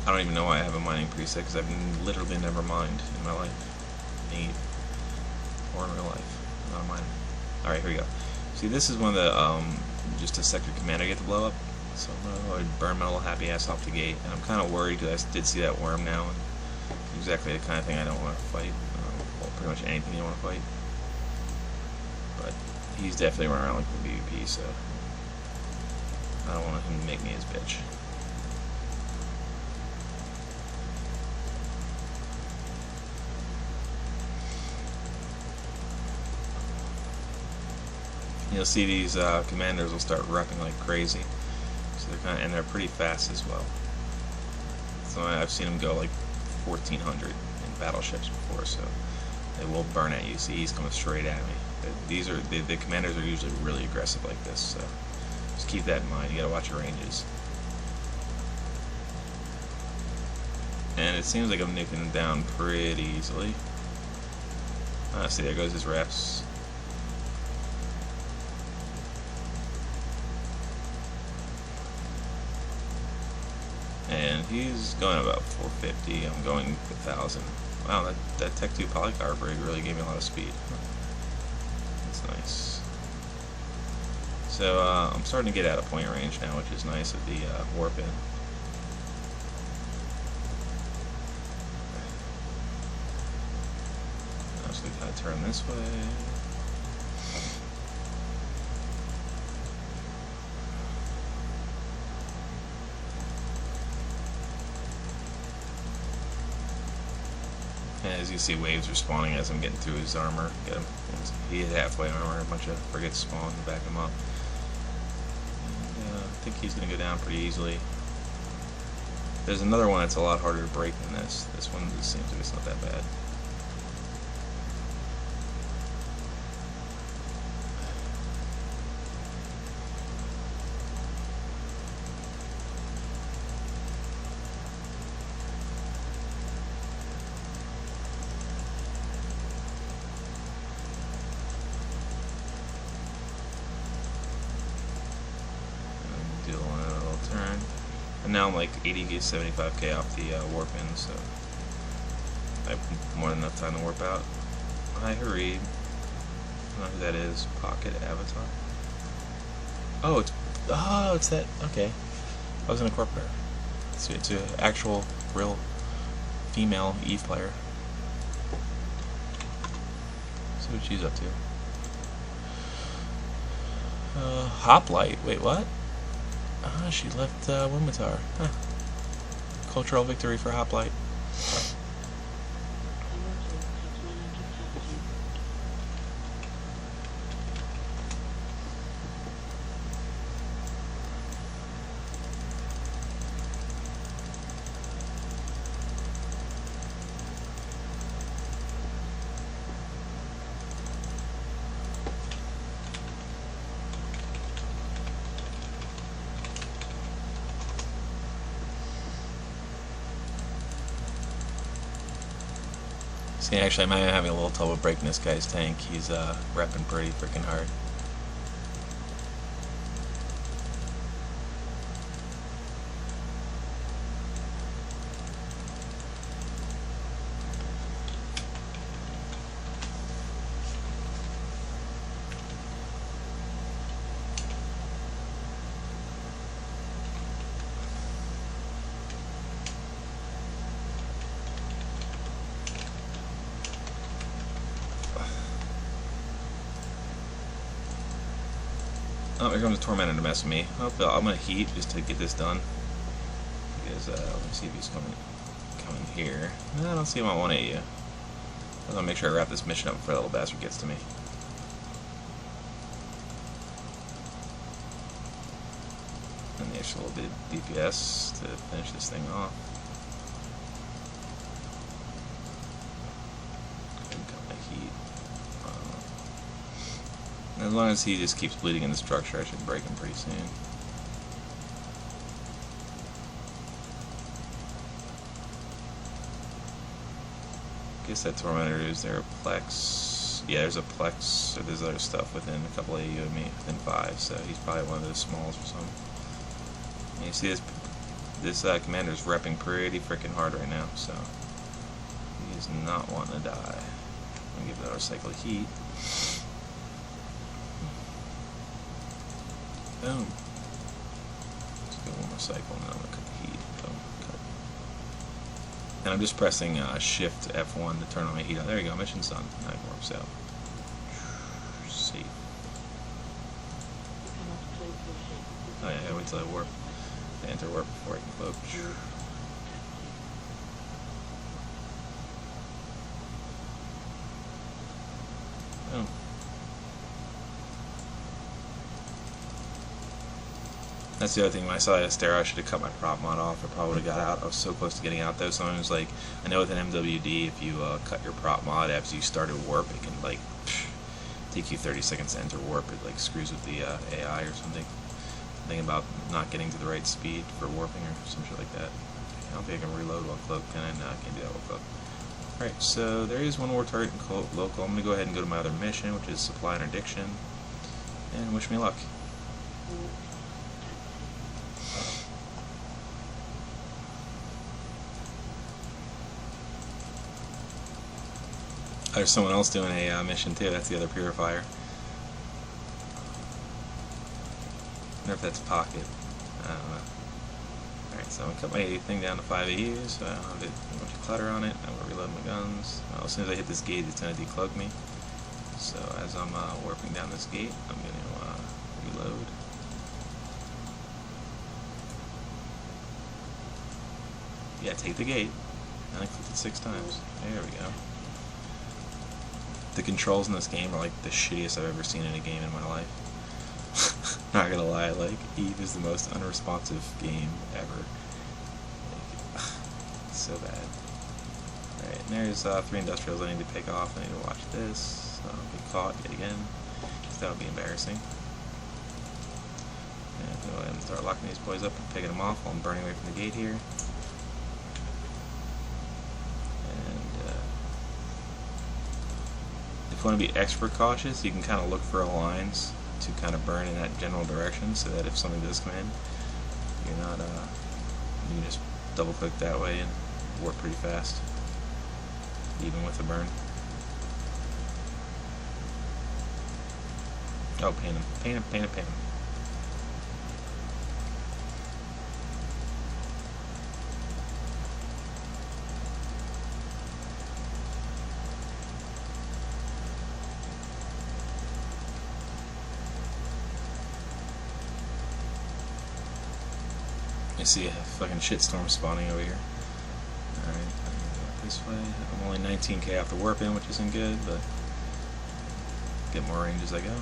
B: I don't even know why I have a mining preset, because I've literally never mined in my life. Or in real life. Not mine. Alright, here we go. See, this is one of the, just a sector commander you get to blow up. So I'm going to burn my little happy ass off the gate. And I'm kind of worried because I did see that worm now. And exactly the kind of thing I don't want to fight. Well, pretty much anything you want to fight. But he's definitely running around like a PvP, so I don't want him to make me his bitch. You'll see these commanders will start repping like crazy. So they're and they're pretty fast as well. So I've seen them go like 1400 in battleships before, so they will burn at you. See, he's coming straight at me. These are the commanders are usually really aggressive like this, so just keep that in mind. You gotta watch your ranges. And it seems like I'm nicking him down pretty easily. See, there goes his reps. And he's going about 450. I'm going 1,000. Wow, that Tech 2 polycarb rig really gave me a lot of speed. That's nice. So I'm starting to get out of point range now, which is nice with the warp in. Now so we kind of turn this way. And as you see, waves are spawning as I'm getting through his armor. Get him. He hit halfway armor. A bunch of frigates spawn to back him up. And, I think he's going to go down pretty easily. There's another one that's a lot harder to break than this. This one just seems like it's not that bad. And now I'm like 80 to 75k off the warp in, so I have more than enough time to warp out. Hi, Hareeb. I don't know who that is. Pocket Avatar. Oh, it's that. Okay, I was in a corp there. It's an actual, real female Eve player. See what she's up to. Hoplite. Wait, what? Ah, she left Wimitar. Huh. Cultural victory for Hoplite. See, actually, I'm having a little trouble breaking this guy's tank. He's repping pretty freaking hard. Oh, here comes Tormentor to mess with me. Oh, I'm gonna heat just to get this done. Because let me see if he's coming here. No, I don't see him on 180. I'm gonna make sure I wrap this mission up before that little bastard gets to me. And the extra little bit of DPS to finish this thing off. Got my heat. As long as he just keeps bleeding in the structure, I should break him pretty soon. Guess that Tormentor, is there a Plex? Yeah, there's a Plex, or there's other stuff within a couple of you and me, within 5, so he's probably one of those smalls or something. And you see this commander's repping pretty freaking hard right now, so he's not wanting to die. I'm gonna give it another cycle of heat. Boom. Let's do one more cycle and then I'm gonna cut the heat. Boom, cut. And I'm just pressing Shift F1 to turn on my heat. There you go, mission's done. That works out. Safe. Oh yeah, I gotta wait till I warp. I enter warp before I can cloak. Boom. That's the other thing. When I saw that Astera, I should have cut my prop mod off. I probably would have got out. I was so close to getting out though. Sometimes, like, I know with an MWD, if you cut your prop mod after you started warp, it can like take you 30 seconds to enter warp. It like screws with the AI or something. Thinking about not getting to the right speed for warping or some shit like that. I don't think I can reload while cloak, can I? No, I can't do that while cloak. Alright, so there is one more target in local. I'm going to go ahead and go to my other mission, which is supply interdiction. And wish me luck. There's someone else doing a mission too. That's the other purifier. I wonder if that's pocket. I don't know. Alright, so I'm going to cut my thing down to 5 AU so I don't have a bunch of clutter on it. I'm going to reload my guns. Well, as soon as I hit this gate, it's going to decloak me. So as I'm warping down this gate, I'm going to reload. Yeah, take the gate. And I clicked it 6 times. There we go. The controls in this game are like the shittiest I've ever seen in a game in my life. Not gonna lie, like, Eve is the most unresponsive game ever. Like, so bad. Alright, and there's 3 industrials I need to pick off. I need to watch this. I'll be caught yet again. That would be embarrassing. And go ahead and start locking these boys up and picking them off while I'm burning away from the gate here. If you want to be extra cautious, you can kind of look for lines to kind of burn in that general direction, so that if something does come in, you're not, you can just double click that way and warp pretty fast, even with the burn. Oh, paint him, paint him, paint him, paint him. I see a fucking shitstorm spawning over here. Alright, I'm gonna go this way. I'm only 19k off the warp in, which isn't good, but get more range as I go.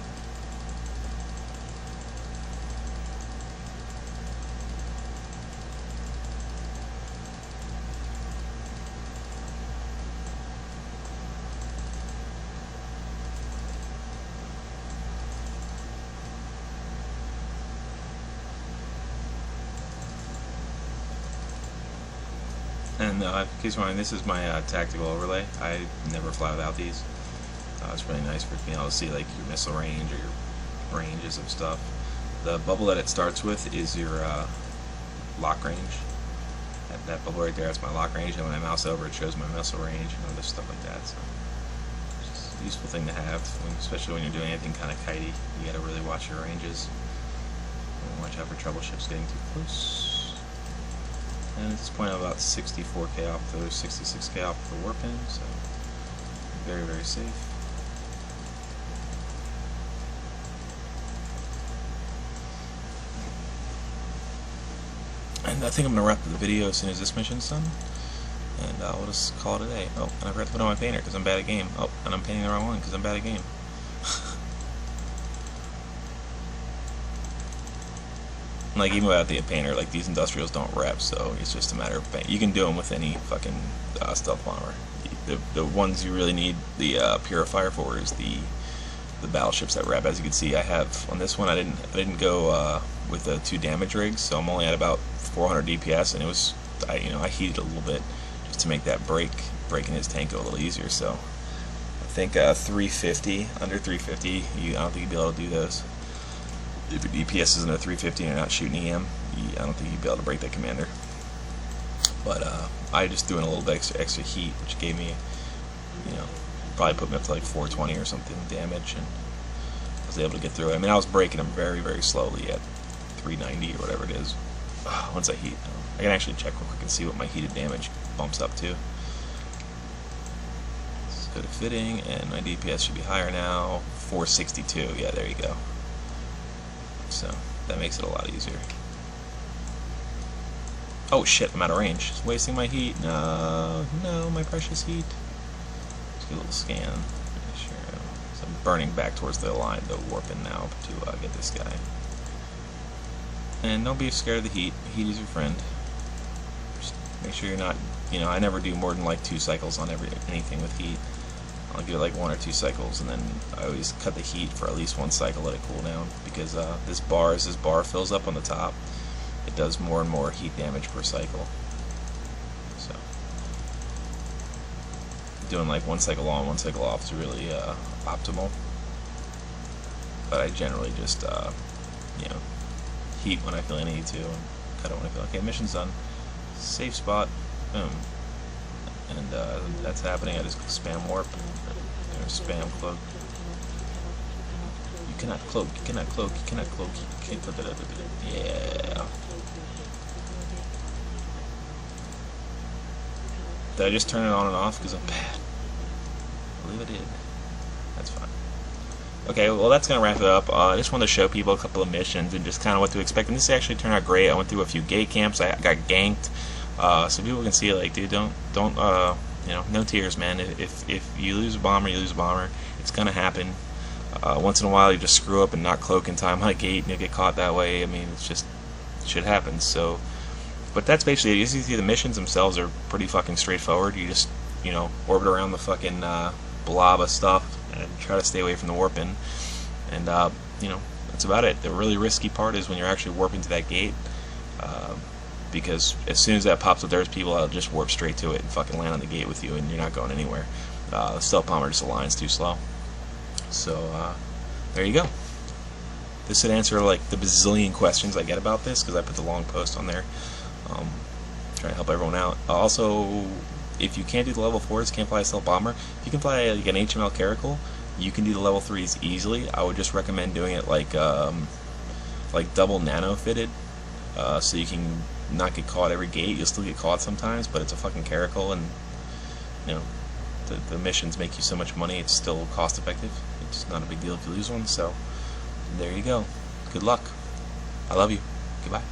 B: And in case you're wondering, this is my tactical overlay. I never fly without these. It's really nice for being able to see like your missile range or your ranges of stuff. The bubble that it starts with is your lock range. That bubble right there, that's my lock range, and when I mouse over it shows my missile range and other stuff like that. So it's just a useful thing to have, especially when you're doing anything kind of kitey. You gotta really watch your ranges. And watch out for trouble ships getting too close. And at this point I'm about 64k off those, 66k off the warp in, so very, very safe. And I think I'm gonna wrap the video as soon as this mission's done, and we'll just call it a day. Oh, and I forgot to put on my painter because I'm bad at game. Oh, and I'm painting the wrong one because I'm bad at game. Like, even without the painter, like, these industrials don't rep, so it's just a matter of paint. You can do them with any fucking stealth bomber. The ones you really need the purifier for is the battleships that rep. As you can see, I have on this one I didn't go with the 2 damage rigs, so I'm only at about 400 DPS, and it was I heated a little bit just to make that breaking his tank go a little easier. So I think 350 under 350, I don't think you'd be able to do those. If your DPS isn't a 350 and you're not shooting EM, I don't think you'd be able to break that commander. But I just threw in a little bit extra heat, which gave me, probably put me up to like 420 or something damage, and I was able to get through it. I mean, I was breaking them very, very slowly at 390 or whatever it is. Once I heat, I can actually check real quick and see what my heated damage bumps up to. It's good at fitting, and my DPS should be higher now. 462. Yeah, there you go. So that makes it a lot easier. Oh shit, I'm out of range. Just wasting my heat. No, my precious heat. Let's get a little scan. Sure. So I'm burning back towards the line, the warping now to get this guy. And don't be scared of the heat. Heat is your friend. Just make sure you're not, I never do more than like 2 cycles on anything with heat. I'll give it like 1 or 2 cycles, and then I always cut the heat for at least 1 cycle, let it cool down, because as this bar fills up on the top, it does more and more heat damage per cycle. So doing like 1 cycle on, 1 cycle off is really optimal. But I generally just heat when I feel I need to, and cut it when I feel okay. Mission's done. Safe spot. Boom. And that's happening. I just spam warp or spam cloak. You cannot cloak. You cannot cloak. You cannot cloak. You can't. Yeah. Did I just turn it on and off because I'm bad? I believe I did. That's fine. Okay, well that's gonna wrap it up. I just wanted to show people a couple of missions and just kind of what to expect. And this actually turned out great. I went through a few gate camps. I got ganked. So people can see, like, dude, don't no tears, man. If you lose a bomber, you lose a bomber. It's gonna happen. Once in a while, you just screw up and not cloak in time on a gate, and you get caught that way. I mean, it's just shit happens. So, but that's basically it. As you see, the missions themselves are pretty fucking straightforward. You just orbit around the fucking blob of stuff and try to stay away from the warping, and that's about it. The really risky part is when you're actually warping to that gate. Because as soon as that pops up, there's people that'll just warp straight to it and fucking land on the gate with you, and you're not going anywhere. The stealth bomber just aligns too slow. So there you go. This should answer like the bazillion questions I get about this, because I put the long post on there, trying to help everyone out. Also, if you can't do the level 4s, can't fly a stealth bomber, if you can fly like an HML Caracal, you can do the level 3s easily. I would just recommend doing it like double nano fitted, so you can not get caught every gate. You'll still get caught sometimes, but it's a fucking Caracal, and the missions make you so much money, it's still cost effective. It's not a big deal if you lose one. So there you go. Good luck. I love you. Goodbye.